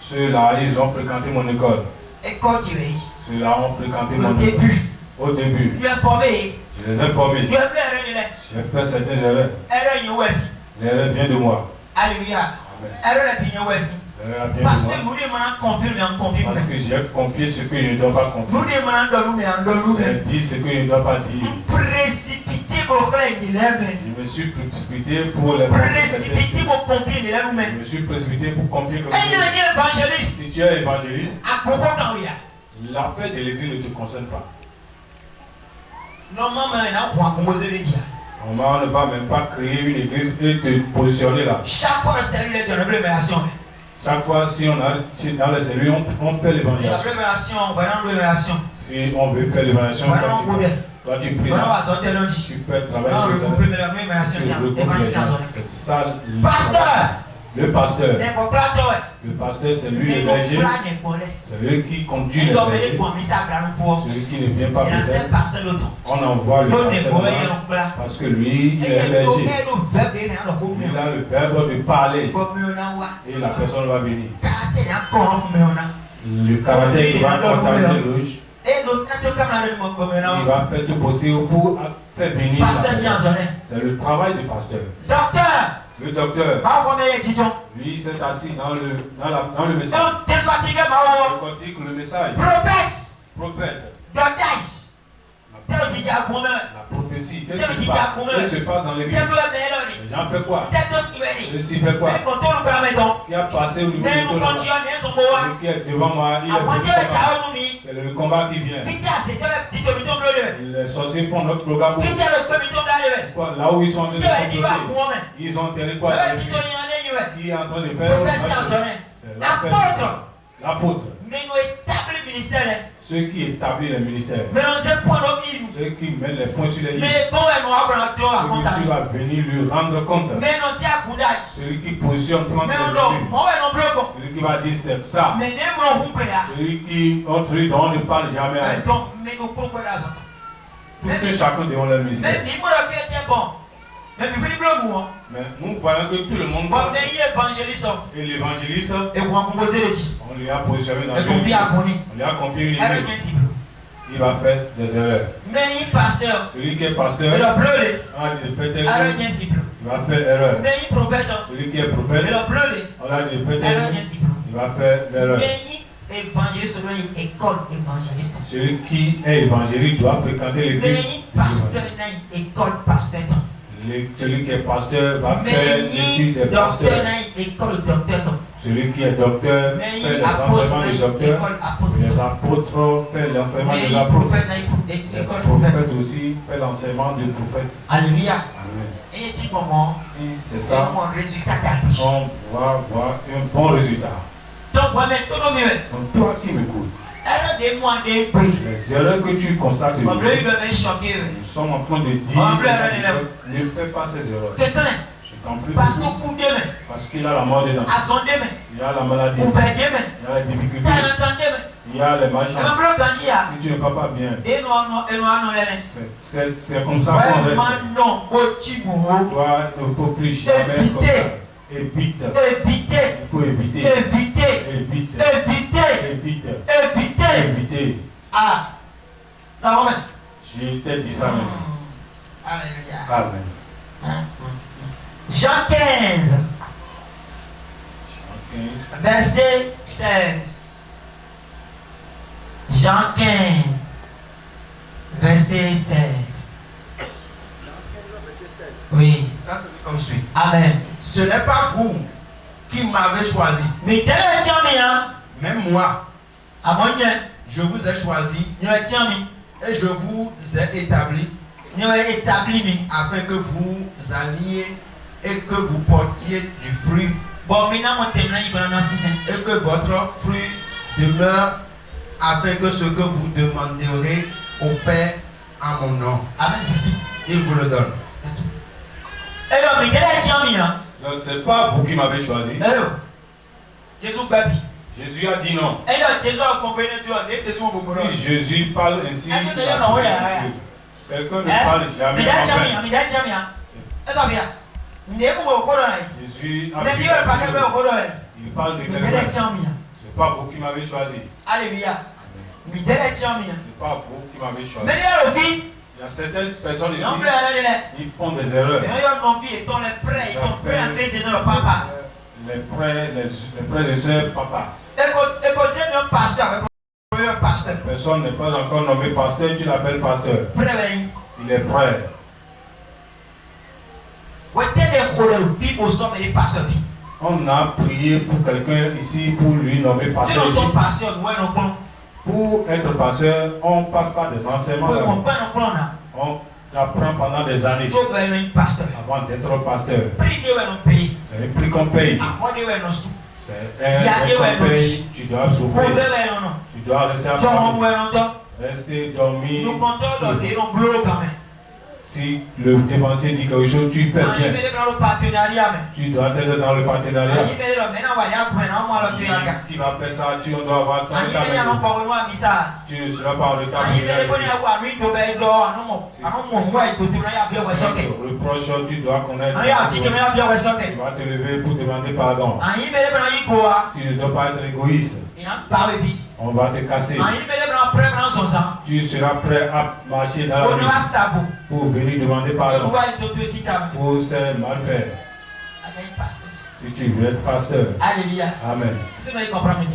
S1: ceux-là, ils ont fréquenté mon école.
S2: École tu veilles.
S1: Ceux-là ont fréquenté mon
S2: Au
S1: école.
S2: début,
S1: Au début,
S2: tu es informé.
S1: je les ai formés.
S2: Tu es plus erreur
S1: J'ai fait certaines erreurs.
S2: erreur you aussi.
S1: L'erreur vient de moi.
S2: Alléluia.
S1: Amen.
S2: Erreur la bien aussi.
S1: L'erreur vient
S2: Parce
S1: de
S2: que
S1: moi.
S2: nous demandons confirmer en confirmer.
S1: Parce que j'ai confié ce que je ne dois pas
S2: Nous
S1: confier.
S2: demandons de nous mais en de nous.
S1: J'ai dit ce que je ne dois pas dire.
S2: Précipiter vos clés, il est mais.
S1: Je me suis précipité pour les confier certaines
S2: Précipiter
S1: choses.
S2: vos confier, il est
S1: Je
S2: nous-mêmes.
S1: me suis précipité pour confier quelque
S2: Un
S1: chose.
S2: dernier évangéliste.
S1: Si tu es évangéliste,
S2: À Coco Kanouya.
S1: l'affaire de l'église ne te concerne pas.
S2: Normalement, maintenant, on va composer le dia.
S1: On ne va même pas créer une église et te positionner là.
S2: Chaque fois, le salut est de la révélation.
S1: Chaque fois, si on a si dans les cellules, on fait
S2: La
S1: l'évangélisation.
S2: révélation, voilà la révélation.
S1: Si on veut faire l'évangélisation,
S2: Voilà mon
S1: toi,
S2: problème.
S1: tu pries
S2: Voilà, on
S1: là,
S2: va sortir lundi.
S1: tu fais le travail
S2: Non,
S1: sur
S2: le
S1: le
S2: groupe
S1: terrain.
S2: de la révélation,
S1: Tu regroupes
S2: c'est
S1: les
S2: l'évangélisation.
S1: gens. C'est ça le
S2: Pasteur,
S1: Le pasteur.
S2: n'est pas plateau.
S1: Le pasteur, c'est lui
S2: Mais
S1: le
S2: le
S1: berger.
S2: plat n'est pas là.
S1: C'est lui qui conduit
S2: Il
S1: les
S2: doit venir
S1: bergers.
S2: pour mis ça à pour.
S1: Celui qui ne vient pas
S2: Il a un
S1: peut-être.
S2: pasteur l'autre.
S1: On envoie le
S2: L'autre n'est
S1: pasteur
S2: pas
S1: là-bas
S2: un plat.
S1: parce que lui, il
S2: Et
S1: est
S2: il
S1: berger.
S2: le verbe est dans le groupe.
S1: Il a le verbe de parler
S2: Comme on a ouais.
S1: et la personne va venir.
S2: Caractère encore comme on a.
S1: Le caractère qui va contaminer l'ouche,
S2: Et l'autre n'a pas comme la comme on
S1: il
S2: a.
S1: va faire tout possible pour faire venir la
S2: Pasteur
S1: personne.
S2: science.
S1: C'est le travail du pasteur.
S2: Docteur,
S1: Le docteur,
S2: pas comme les dit-on.
S1: lui, s'est assis dans le message.
S2: Donc, t'es fatigué, ma
S1: Il critique le message.
S2: prophète,
S1: Prophète,
S2: doctage. T'es le dit à combien?
S1: la prophétie,
S2: Quel
S1: qu'est-ce qui se
S2: dit à
S1: passe?
S2: combien?
S1: Qu'est-ce qui se passe dans
S2: T'es
S1: l'église?
S2: le meilleur.
S1: Les gens font quoi?
S2: T'es aussi venu.
S1: Ceci fait quoi?
S2: Mais quand on le permet donc,
S1: Qui a passé au niveau
S2: mais
S1: de
S2: nous
S1: tout le monde?
S2: continuons son mot.
S1: Celui qui est devant moi, il est
S2: Après,
S1: venu
S2: tu es
S1: combattre.
S2: à nous.
S1: C'est le combat qui vient.
S2: Vite, c'était le petit homme bleu.
S1: Les sorciers font notre programme.
S2: Vite, le petit homme bleu.
S1: Quoi, là où ils sont en train de
S2: Tu es dit à
S1: comploter,
S2: moi.
S1: ils ont intérêt quoi?
S2: Le petit homme bleu.
S1: Qui est en train de faire
S2: Prophète science.
S1: c'est
S2: Apôtre.
S1: l'apôtre.
S2: Mais nous établis le ministère.
S1: Ceux qui établissent les ministères.
S2: Mais on sait point d'homme.
S1: Ceux qui mettent les points sur les i.
S2: Mais bon, nous avons un tour à
S1: Celui qui
S2: compter.
S1: va venir lui rendre compte.
S2: Mais non, c'est à Koudaï.
S1: Celui qui positionne prendre
S2: Mais
S1: les
S2: on
S1: élus.
S2: non bloc.
S1: Celui qui va dire c'est ça.
S2: Mais nous avons un
S1: Celui qui, entre eux, dont on ne parle jamais à eux.
S2: donc, mais nous pouvons pas raison.
S1: Tout et chacun de leur ministère.
S2: Mais il faut le faire bon. Mais puis le bloc,
S1: Mais nous voyons que tout le monde
S2: vous
S1: va.
S2: avez évangéliste
S1: Et l'évangéliste,
S2: et vous en composez les dits.
S1: on lui a positionné dans
S2: Et vous
S1: une
S2: bien abonné.
S1: on lui a confié une
S2: Elle
S1: église.
S2: est cible.
S1: Il va faire des erreurs.
S2: Mais il pasteur.
S1: Celui qui est
S2: Il
S1: pasteur,
S2: a pleuré.
S1: on a dit de faire telle
S2: Elle
S1: chose,
S2: est cible.
S1: il va faire erreur.
S2: Mais il prophète.
S1: Celui qui est
S2: Il
S1: prophète,
S2: a pleuré.
S1: on a dit de faire
S2: Elle
S1: telle chose,
S2: est cible.
S1: il va faire l'erreur.
S2: Mais il évangéliste selon l'école évangéliste.
S1: Celui qui est évangéliste doit fréquenter
S2: Mais
S1: l'église.
S2: il pasteur n'a école pasteur.
S1: Celui qui est pasteur va
S2: Mais
S1: faire l'étude
S2: il
S1: des
S2: docteur
S1: pasteurs.
S2: n'a école docteur.
S1: Celui qui est docteur
S2: Mais
S1: fait
S2: il
S1: les
S2: apôtre
S1: enseignements
S2: n'a
S1: du docteur
S2: école apôtre.
S1: et les Les apôtres font l'enseignement des apôtres. Les prophètes aussi font l'enseignement des prophètes.
S2: Alléluia.
S1: Amen.
S2: Et petit moment,
S1: Si c'est ça,
S2: résultat d'appui.
S1: on va voir un bon résultat.
S2: Donc,
S1: Donc toi qui m'écoutes, les erreurs que tu constates, nous sommes en train de dire, ne fais pas ces erreurs. Je t'en prie. Parce qu'il a la mort dedans. Il y a la maladie. Il y a la difficulté. Il y a les machins. Si tu ne vas pas bien, c'est comme ça qu'on reste. Toi, il ne faut plus jamais comme ça. Évite. Il faut éviter. Éviter.
S2: Ah, non,
S1: Je t'ai dit ça même.
S2: Alléluia.
S1: Amen.
S2: Jean 15, verset 16. Jean 15, verset 16. Oui.
S4: Ça se dit comme suit.
S2: Amen.
S4: Ce n'est pas vous qui m'avez choisi.
S2: Mais
S4: Même moi, je vous ai choisi et je vous ai établi afin que vous alliez et que vous portiez du fruit et que votre fruit demeure afin que ce que vous demanderez au Père en mon nom, il vous le donne.
S1: Donc c'est pas vous qui m'avez choisi. Jésus a dit non. Si Jésus parle ainsi, quelqu'un ne parle jamais en vain. Jésus a dit il parle de quelqu'un. C'est pas vous qui m'avez choisi.
S2: Alléluia.
S1: C'est pas vous qui m'avez choisi. Il y a certaines personnes ici, ils font des erreurs. Les frères et sœurs, papa. Personne n'est pas encore nommé pasteur, tu l'appelles pasteur. Il est frère. On a prié pour quelqu'un ici pour lui nommer pasteur ici. Pour être pasteur, on passe par des enseignements. On apprend pendant des années avant d'être pasteur. C'est un prix qu'on paye. C'est un prix qu'on paye. Tu dois souffrir. Tu dois rester à rester dormir. Si le dépensier dit quelque chose, tu fais bien. Tu dois être dans le partenariat. Tu vas faire ça, tu dois avoir ton temps. Tu ne seras pas en retard. Reproche, tu dois connaître. Tu vas te lever pour demander pardon. Tu ne dois pas être égoïste. On va te casser. Tu seras prêt à marcher dans la rue pour venir demander pardon pour ces malfaits. Si tu veux être pasteur.
S2: Alléluia.
S1: Amen.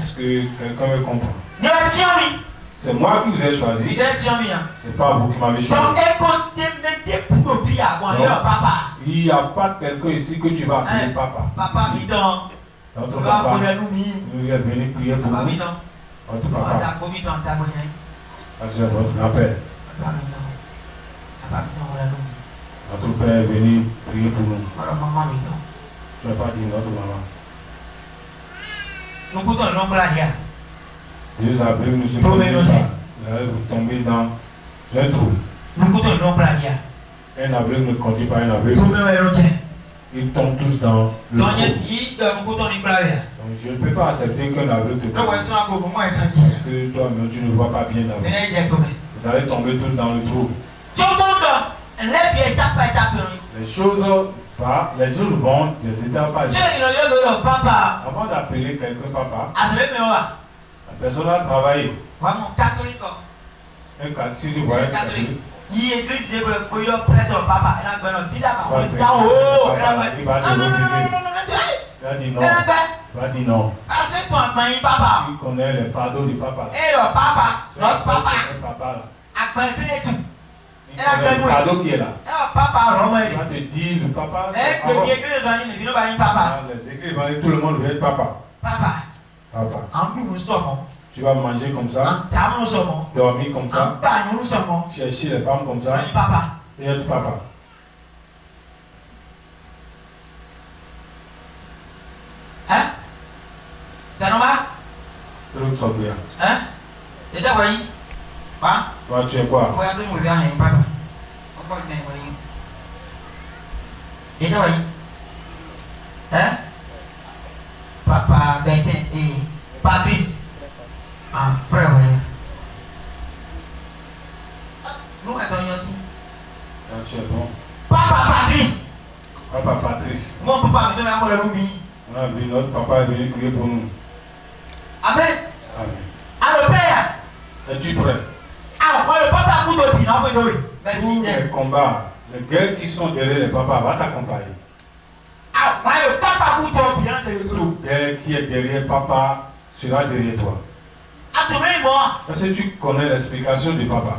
S2: Est-ce
S1: que quelqu'un me comprend? C'est moi qui vous ai choisi. C'est pas vous qui m'avez choisi. Il n'y a pas quelqu'un ici que tu vas appeler papa. Notre papa, il est venu prier pour nous. Votre papa. C'est votre appel. Notre père est venu prier pour nous. Je ne vais pas dire notre maman. Dieu a pris nous ce qu'on dit. Vous tombez dans un trou. Un aveugle ne conduit pas un aveugle. Ils tombent tous dans le trou. Donc je ne peux pas accepter qu'un aveugle te tombe. Parce que toi-même tu ne vois pas bien d'aveugle. Vous allez tomber tous dans le trou. Les choses vont des étapes par étapes. Avant d'appeler quelqu'un papa, la personne a travaillé. Si tu vois un catholique, il va dire non. Il va dire non. Il connaît les fardeaux du papa. Notre papa là. Il connaît le fardeau qui est là. Il va te dire le papa. Les églises vont dire tout le monde veut être papa. Papa. Tu vas manger comme ça, dormir comme ça, chercher les femmes comme ça, et être papa.
S2: Hein? C'est normal? Hein? Et t'as voyé? Hein?
S1: Toi, tu es quoi?
S2: Et t'as voyé? Hein? Papa Bertin et Patrice. Ah, frère, voyez. Nous attendons aussi.
S1: Tu es bon.
S2: Papa Patrice.
S1: Papa Patrice.
S2: Mon papa me donne encore le loubi.
S1: On a vu notre papa est venu crier pour nous.
S2: Amen.
S1: Amen.
S2: Alors, père.
S1: Es-tu prêt?
S2: Alors, quand le papa coûte au pied, on va merci.
S1: Tous les combats, les guerres qui sont derrière les papas, va t'accompagner.
S2: Alors, quand le papa coûte au pied, c'est le trou.
S1: Guerre qui est derrière papa sera derrière toi.
S2: Attendez-moi.
S1: Parce que tu connais l'explication du papa.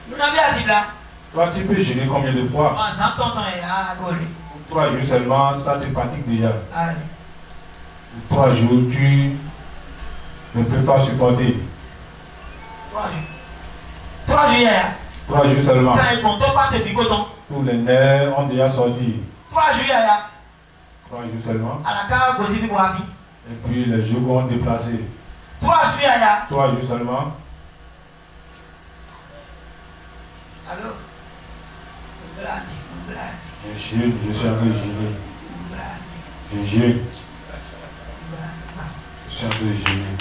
S2: Nous n'avons pas assez là.
S1: Toi, tu peux jeûner combien de fois? 3 jours seulement, ça te fatigue déjà. 3 jours, tu ne peux pas supporter.
S2: 3 jours hier.
S1: 3 jours seulement.
S2: Tous
S1: les nerfs ont déjà sorti.
S2: 3 jours hier.
S1: 3 jours seulement.
S2: Et
S1: puis les jours vont déplacer.
S2: 3 jours hier.
S1: 3 jours seulement.
S2: Allô?
S1: Je jeûne, je suis en train de jeûner. Je jeûne. Je suis en train de jeûner.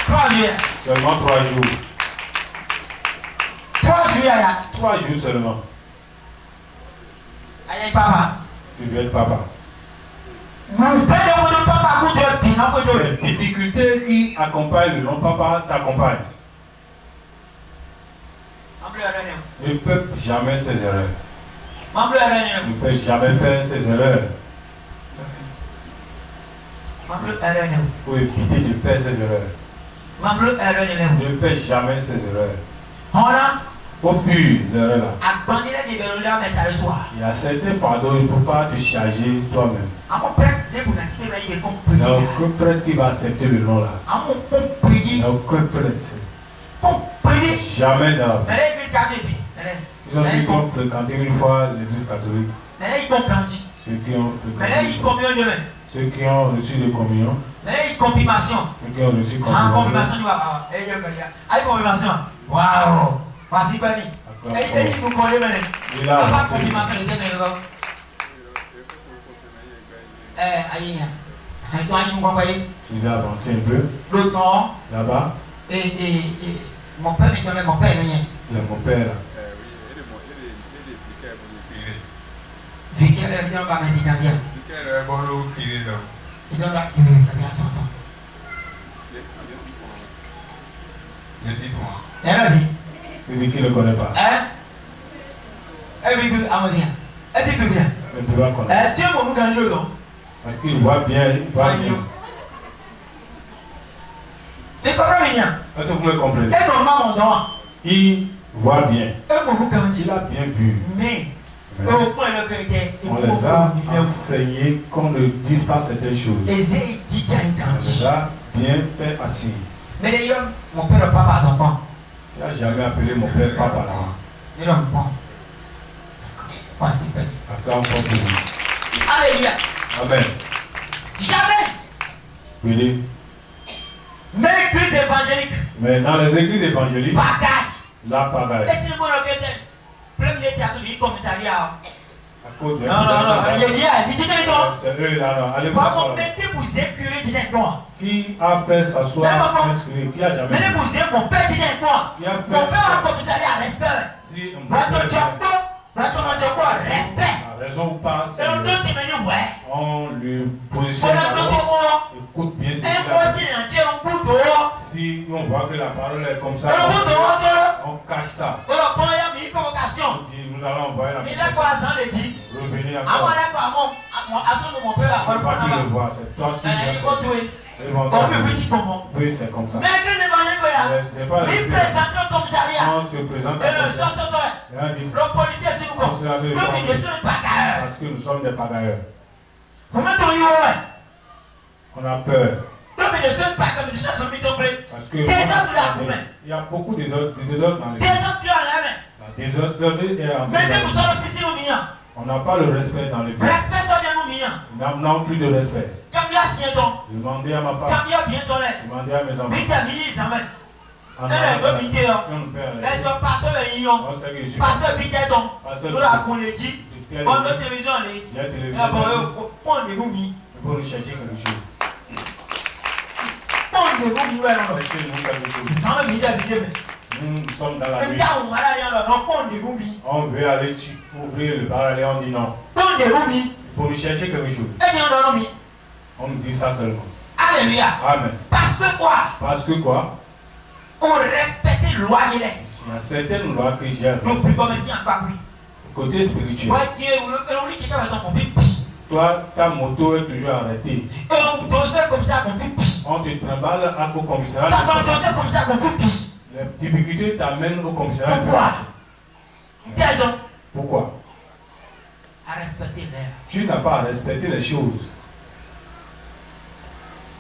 S2: 3 jours.
S1: Seulement 3 jours.
S2: 3 jours.
S1: 3 jours seulement.
S2: Aïe, papa.
S1: Tu veux être papa. Les difficultés qui accompagnent le non-papa t'accompagnent. Ne fais jamais ces erreurs. Ne fais jamais faire ces erreurs. Il faut éviter de faire ces erreurs. Ne fais jamais ces erreurs. Il faut fuir l'erreur là. Il y a certains fardeaux, il ne faut pas te charger toi-même. Il n'y a aucun prêtre qui va accepter le nom là. Il n'y a aucun prêtre. Jamais dans la vie. Ils ont ceux qui ont fréquenté une fois l'église catholique. Ceux qui ont fréquenté. Ceux qui ont reçu de communion.
S2: Confirmation.
S1: Ceux qui ont reçu
S2: confirmation.
S1: Confirmation.
S2: Waouh. Voici pas lui. Et nous connaissons maintenant.
S1: Il a avancé.
S2: Confirmation de tes aïe.
S1: Il a avancé un peu.
S2: Le temps.
S1: Là-bas.
S2: Et mon père est mon père.
S1: Il est mon père là.
S2: Vicaire, il donne pas mes Italiens. Il donne la Syrie, il y a tonton. Elle a dit.
S1: Il dit qu'il ne connaît pas.
S2: Hein? Elle vit Amadien. Elle dit que bien.
S1: Il ne peut pas connaître.
S2: Dieu m'a nous gagné le don.
S1: Parce qu'il voit bien, il voit bien.
S2: Tu comprends bien?
S1: Est-ce que vous me comprenez?
S2: Et normalement mon don.
S1: Il voit bien.
S2: Il
S1: a bien vu.
S2: Mais
S1: on les a enseignés qu'on ne dise pas certaines choses. On les a bien fait assis.
S2: Mais d'ailleurs, mon père n'est pas papa.
S1: Il n'a jamais appelé mon père papa là.
S2: Il n'a pas. Voici.
S1: Après encore plus.
S2: Alléluia.
S1: Amen.
S2: Jamais.
S1: Oui.
S2: Mais l'église évangélique.
S1: Mais dans les églises évangéliques.
S2: Bagaille.
S1: La pagaille.
S2: Et si le bon locataire, premier théâtre du commissariat.
S1: À cause de.
S2: Non, il dit,
S1: c'est eux là, non. Allez
S2: voir. Vous écurez, disait quoi?
S1: Qui a fait s'asseoir qui a jamais.
S2: Mais vous êtes mon père, disait quoi? Mon père a commissariat, respect.
S1: Si
S2: respect.
S1: Raison ou pas,
S2: c'est le dos qui m'a ouais.
S1: On lui positionne. Écoute bien ce si on voit que la parole est comme ça, on cache ça. Nous allons envoyer la parole. Revenir à toi. On va plus le voir, c'est toi ce que j'ai fait. Oui, c'est comme ça. C'est pas on se présente
S2: le policier, c'est vous.
S1: parce que nous sommes des pagailleurs. On a peur. Parce que il y a beaucoup de désordre dans l'église. La désordre est en on n'a pas le respect dans l'église. Nous n'avons plus de respect. Demandez à ma femme. Demandez à mes enfants. Il faut rechercher quelque chose. Nous sommes dans la nuit. On veut aller ouvrir le bar, on dit non. Il faut rechercher quelque chose. On nous dit ça seulement.
S2: Alléluia.
S1: Amen.
S2: Parce que quoi?
S1: Parce que quoi?
S2: On respecte les lois.
S1: Il y a certaines lois que j'ai. Côté spirituel. Toi, ta moto est toujours arrêtée. On te trimballe au commissariat. Les difficultés t'amènent au commissariat.
S2: Pourquoi?
S1: Pourquoi?
S2: À respecter l'air.
S1: Tu n'as pas à respecter les choses.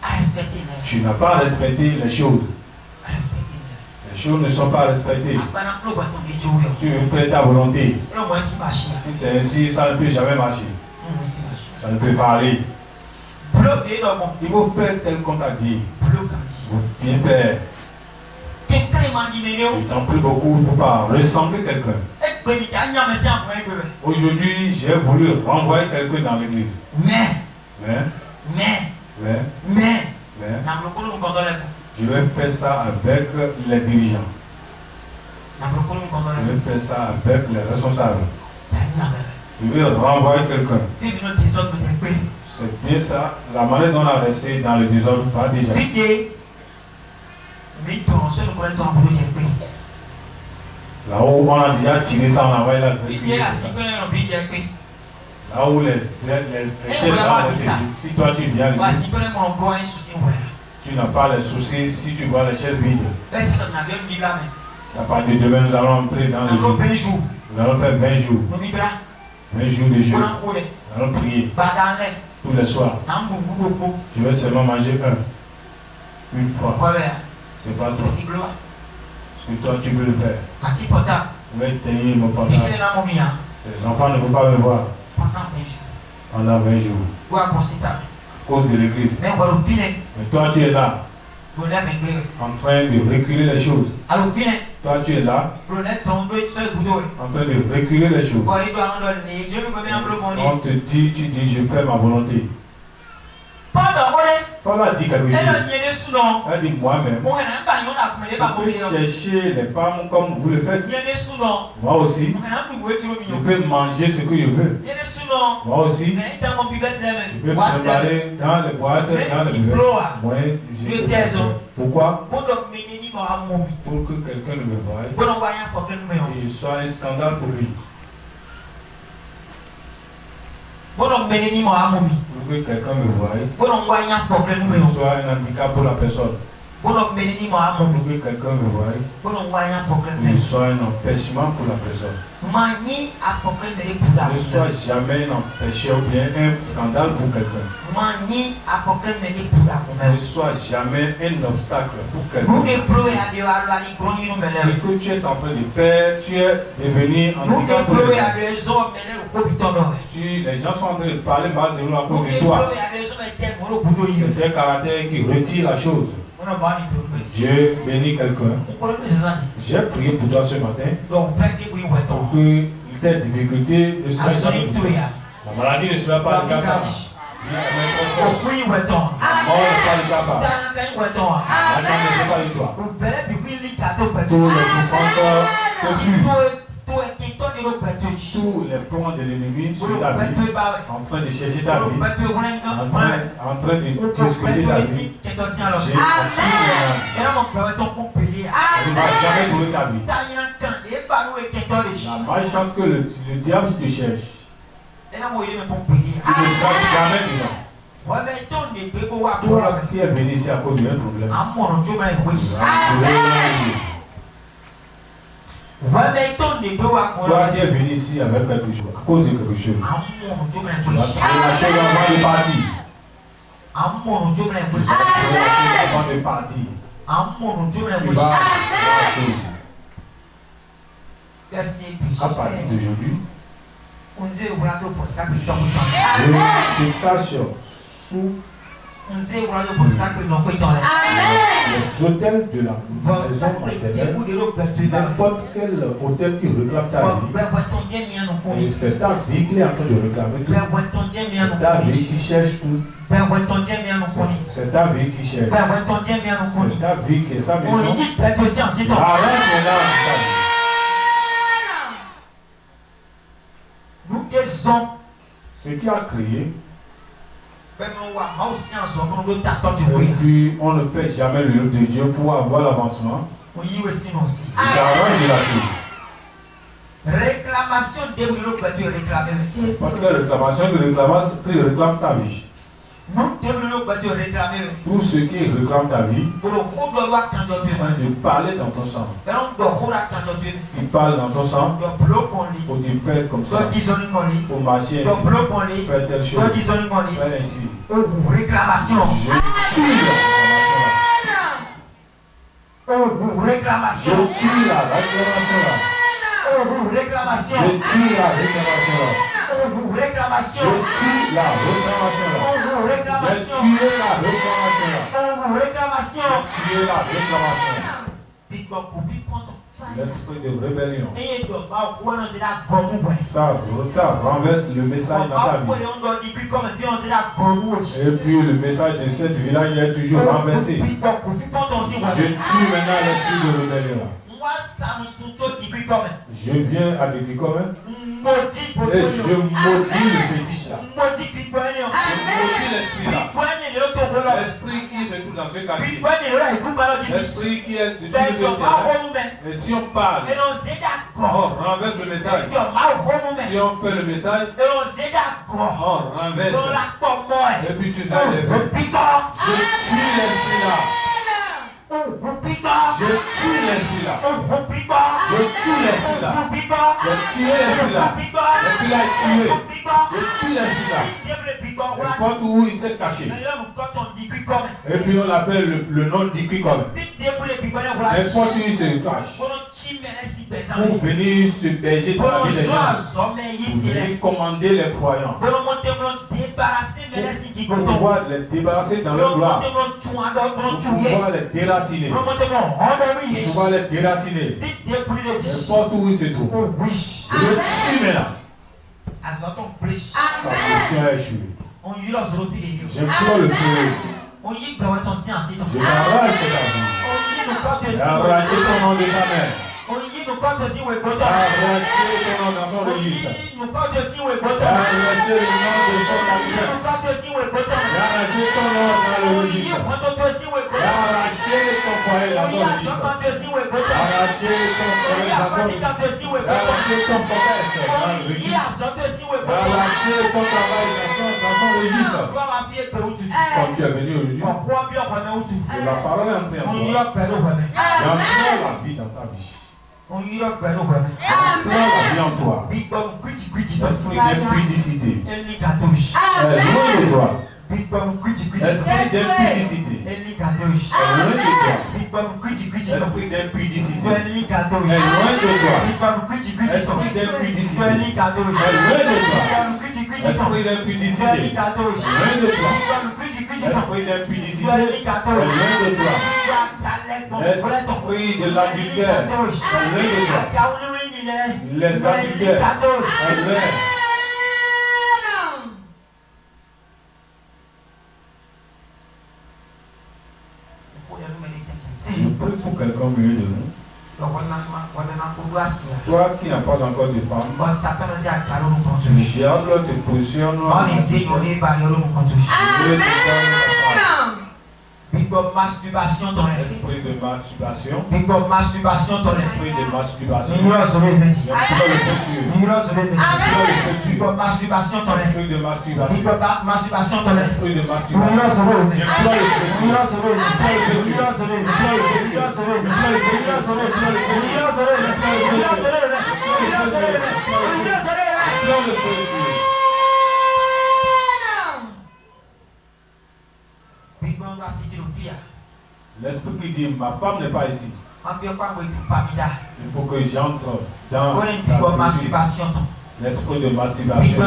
S2: À respecter l'air.
S1: Tu n'as pas à respecter les choses.
S2: À respecter l'air.
S1: Les choses ne sont pas respectées. Tu veux faire ta volonté. Si c'est ainsi, ça ne peut jamais marcher. Ça ne peut pas aller. Il faut faire tel qu'on t'a dit. Il faut bien faire. Je t'en prie beaucoup, il ne faut pas ressembler quelqu'un. Aujourd'hui, j'ai voulu renvoyer quelqu'un dans l'église. Mais, je vais faire ça avec les dirigeants. Je vais faire ça avec les responsables. Je vais renvoyer quelqu'un. C'est bien ça. La manière dont on a resté dans le désordre va déjà. Là où on a déjà tiré ça, on a envoyé la vérité. Là où les chefs ont resté. Si toi tu viens, tu n'as pas les soucis si tu vois les chaises vides. À partir de demain, nous allons entrer dans le jour. Nous allons faire 20 jours. 20 jours de jeûne. Nous allons prier tous les soirs. Je vais seulement manger une fois. C'est pas toi. Parce que toi, tu veux le faire. Je vais éteindre mon portable. Les enfants ne peuvent pas me voir pendant 20 jours. À cause de l'église. Mais toi, tu es là. En train de reculer les choses. Toi, tu es là. En train de reculer les choses. On te dit, tu dis, je fais ma volonté. Paul a dit quelque chose. Elle dit moi-même. Je peux chercher les femmes comme vous le faites. Moi aussi. Je peux manger ce que je veux. Moi aussi. Je peux préparer dans les boîtes, dans les buvettes. Moi, j'ai pourquoi? Pour que quelqu'un ne me voie et je sois un scandale pour lui. Pour que quelqu'un me voie et je sois un handicap pour la personne. Pour que quelqu'un me voie et je sois un empêchement pour la personne. Ne sois jamais un empêcheur ou bien un scandale pour quelqu'un. Ne sois jamais un obstacle pour quelqu'un. Ce que tu es en train de faire, tu es devenu handicap pour les gens. Les gens sont en train de parler mal de nous à cause de toi. C'est un caractère qui retire la chose. Dieu bénit quelqu'un. J'ai prié pour toi ce matin pour que tes difficultés ne soient pas. La maladie ne sera pas handicapable. La mort ne sera pas handicapable. La jambe ne sera pas de toi. Tous les souffrances que tu tous les plans de l'ennemi sur ta vie, en train de chercher ta vie, en train de discuter ta vie, j'ai acquis il ne va jamais trouver ta vie. La malchance que le diable te cherche, tu ne seras jamais dedans. Toi qui es venu ici à cause d'un problème, toi qui es venu ici avec quelque chose, à cause de quelque chose, la chose avant de partir.
S2: Avant
S1: de partir.
S3: Amen.
S1: À partir d'aujourd'hui, je détache sous les hôtels de la maison maternelle, n'importe quel hôtel qui réclame ta vie. Et c'est ta vie qui est en train de réclamer tout. C'est ta vie qui cherche tout. C'est ta vie qui cherche. C'est ta vie qui est sa maison. Arrête maintenant ta vie.
S2: Nous guérissons.
S1: Ce qui a créé,
S2: Et
S1: et puis on ne fait jamais le de Dieu pour avoir l'avancement. Il arrange la chose.
S2: Réclamation de Dieu peut réclamer.
S1: Parce que la réclamation qui réclame ta vie.
S2: Nous devons réclamer.
S1: Tout ce qui réclame ta vie, de parler dans ton sang. Il parle dans ton sang pour te faire comme ça. Pour marcher ainsi. Faire telle chose. Faire ainsi.
S2: Réclamation.
S1: Je tue la réclamation. Je tue la réclamation là.
S2: Réclamation.
S1: Je tue la réclamation là.
S2: Réclamation.
S1: Je tue la réclamation là.
S2: Réclamation.
S1: Je tue la réclamation là.
S2: Réclamation.
S1: Je tue la réclamation.
S2: L'esprit
S1: L'esprit de rébellion. Ça renverse le message dans ta vie. Et puis le message de cette village est toujours renversé. Je tue maintenant l'esprit de rébellion là. Je viens à l'église comme et je maudis le fétiche là. Je maudis l'esprit là. L'esprit qui se trouve dans ce quartier. L'esprit qui est dessus ce terrain. Et si on parle, on renverse le message. Si on fait le message, on renverse. Et puis tu sais les faits. Je tue l'esprit là. Je tue l'esprit là. Je tue l'esprit là. Je tue l'esprit là. L'esprit là est tué. Je tue l'esprit là. N'importe où il s'est caché. Et puis on l'appelle le nom d'Ikri comme. N'importe où il se cache. Pour venir se berger dans la vie des gens. Pour venir commander les croyants. Pour pouvoir les débarrasser dans leur gloire. Pour pouvoir les déraciner. Pour pouvoir les déraciner. N'importe où il se trouve. Je tue maintenant. Sa position est échouée. J'implore le feu. Je m'arrache ta vie. Arrache ton nom de ta mère. Arracher ton nom dans son registre. Arracher le nom de son cabinet. Arracher ton nom dans le registre. Arracher ton foyer dans son registre. Arracher ton foyer dans son registre. Arracher ton commerce dans le registre. Arracher ton travail dans son registre. Comme tu es venu aujourd'hui, la parole est entrée en toi. J'envoie la vie dans ta vie. J'envoie la vie en toi. L'esprit d'impudicité. Loin de toi. Esprit d'impudicité. Loin de toi. Esprit d'impudicité. Loin de toi. Esprit d'impudicité. Loin de toi. Esprit d'impudicité. Loin de toi. Esprit d'impudicité. Loin de toi. Esprit de l'adultère. Loin de toi. Les adultères. Loin. Je prie pour quelqu'un au milieu de nous. Toi qui n'as pas encore de femme, le diable te positionne.
S2: Big Bob masturbation dans
S1: l'esprit de masturbation.
S2: Big Bob masturbation dans
S1: l'esprit de masturbation.
S2: Big
S1: Bob
S2: masturbation dans
S1: l'esprit de masturbation.
S2: Big Bob masturbation dans
S1: l'esprit de masturbation. L'esprit qui dit ma femme n'est pas ici.
S2: Il
S1: faut que j'entre dans la
S2: masturbation.
S1: L'esprit de masturbation.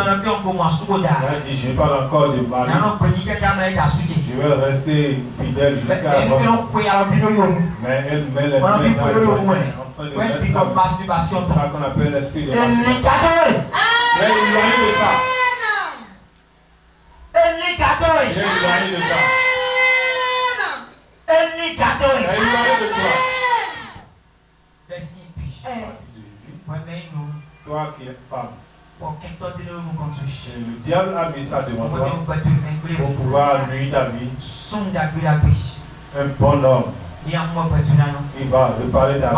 S1: Je parle encore de mari. Je vais rester fidèle jusqu'à la mort. Mais elle met les mains dans le masturbation. C'est ça qu'on appelle l'esprit de masturbation. Mais éloigné de ça. Éloigné de ça. Éloigné de toi. Toi qui es femme. Le diable a mis ça devant toi pour pouvoir nuire ta vie. Un bon homme. Il va reparler ta vie.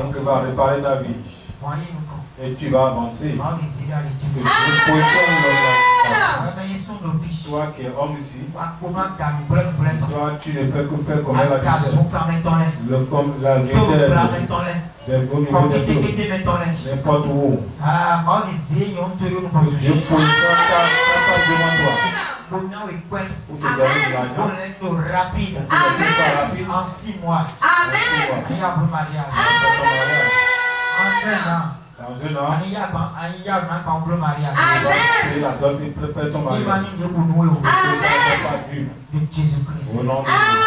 S1: Dieu va réparer ta vie. Et tu vas avancer. Toi qui es homme ici, toi tu ne fais que faire comme elle a dit. La vie n'importe où. Dieu positionne ta face devant toi. Pour te donner de l'argent.
S2: Rapide. En 6 mois.
S1: Dans un an, tu vas payer la dot et préfère ton mariage.
S2: Jésus-Christ.
S1: Au nom de Jésus.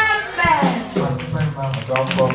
S2: Amen.
S1: Encore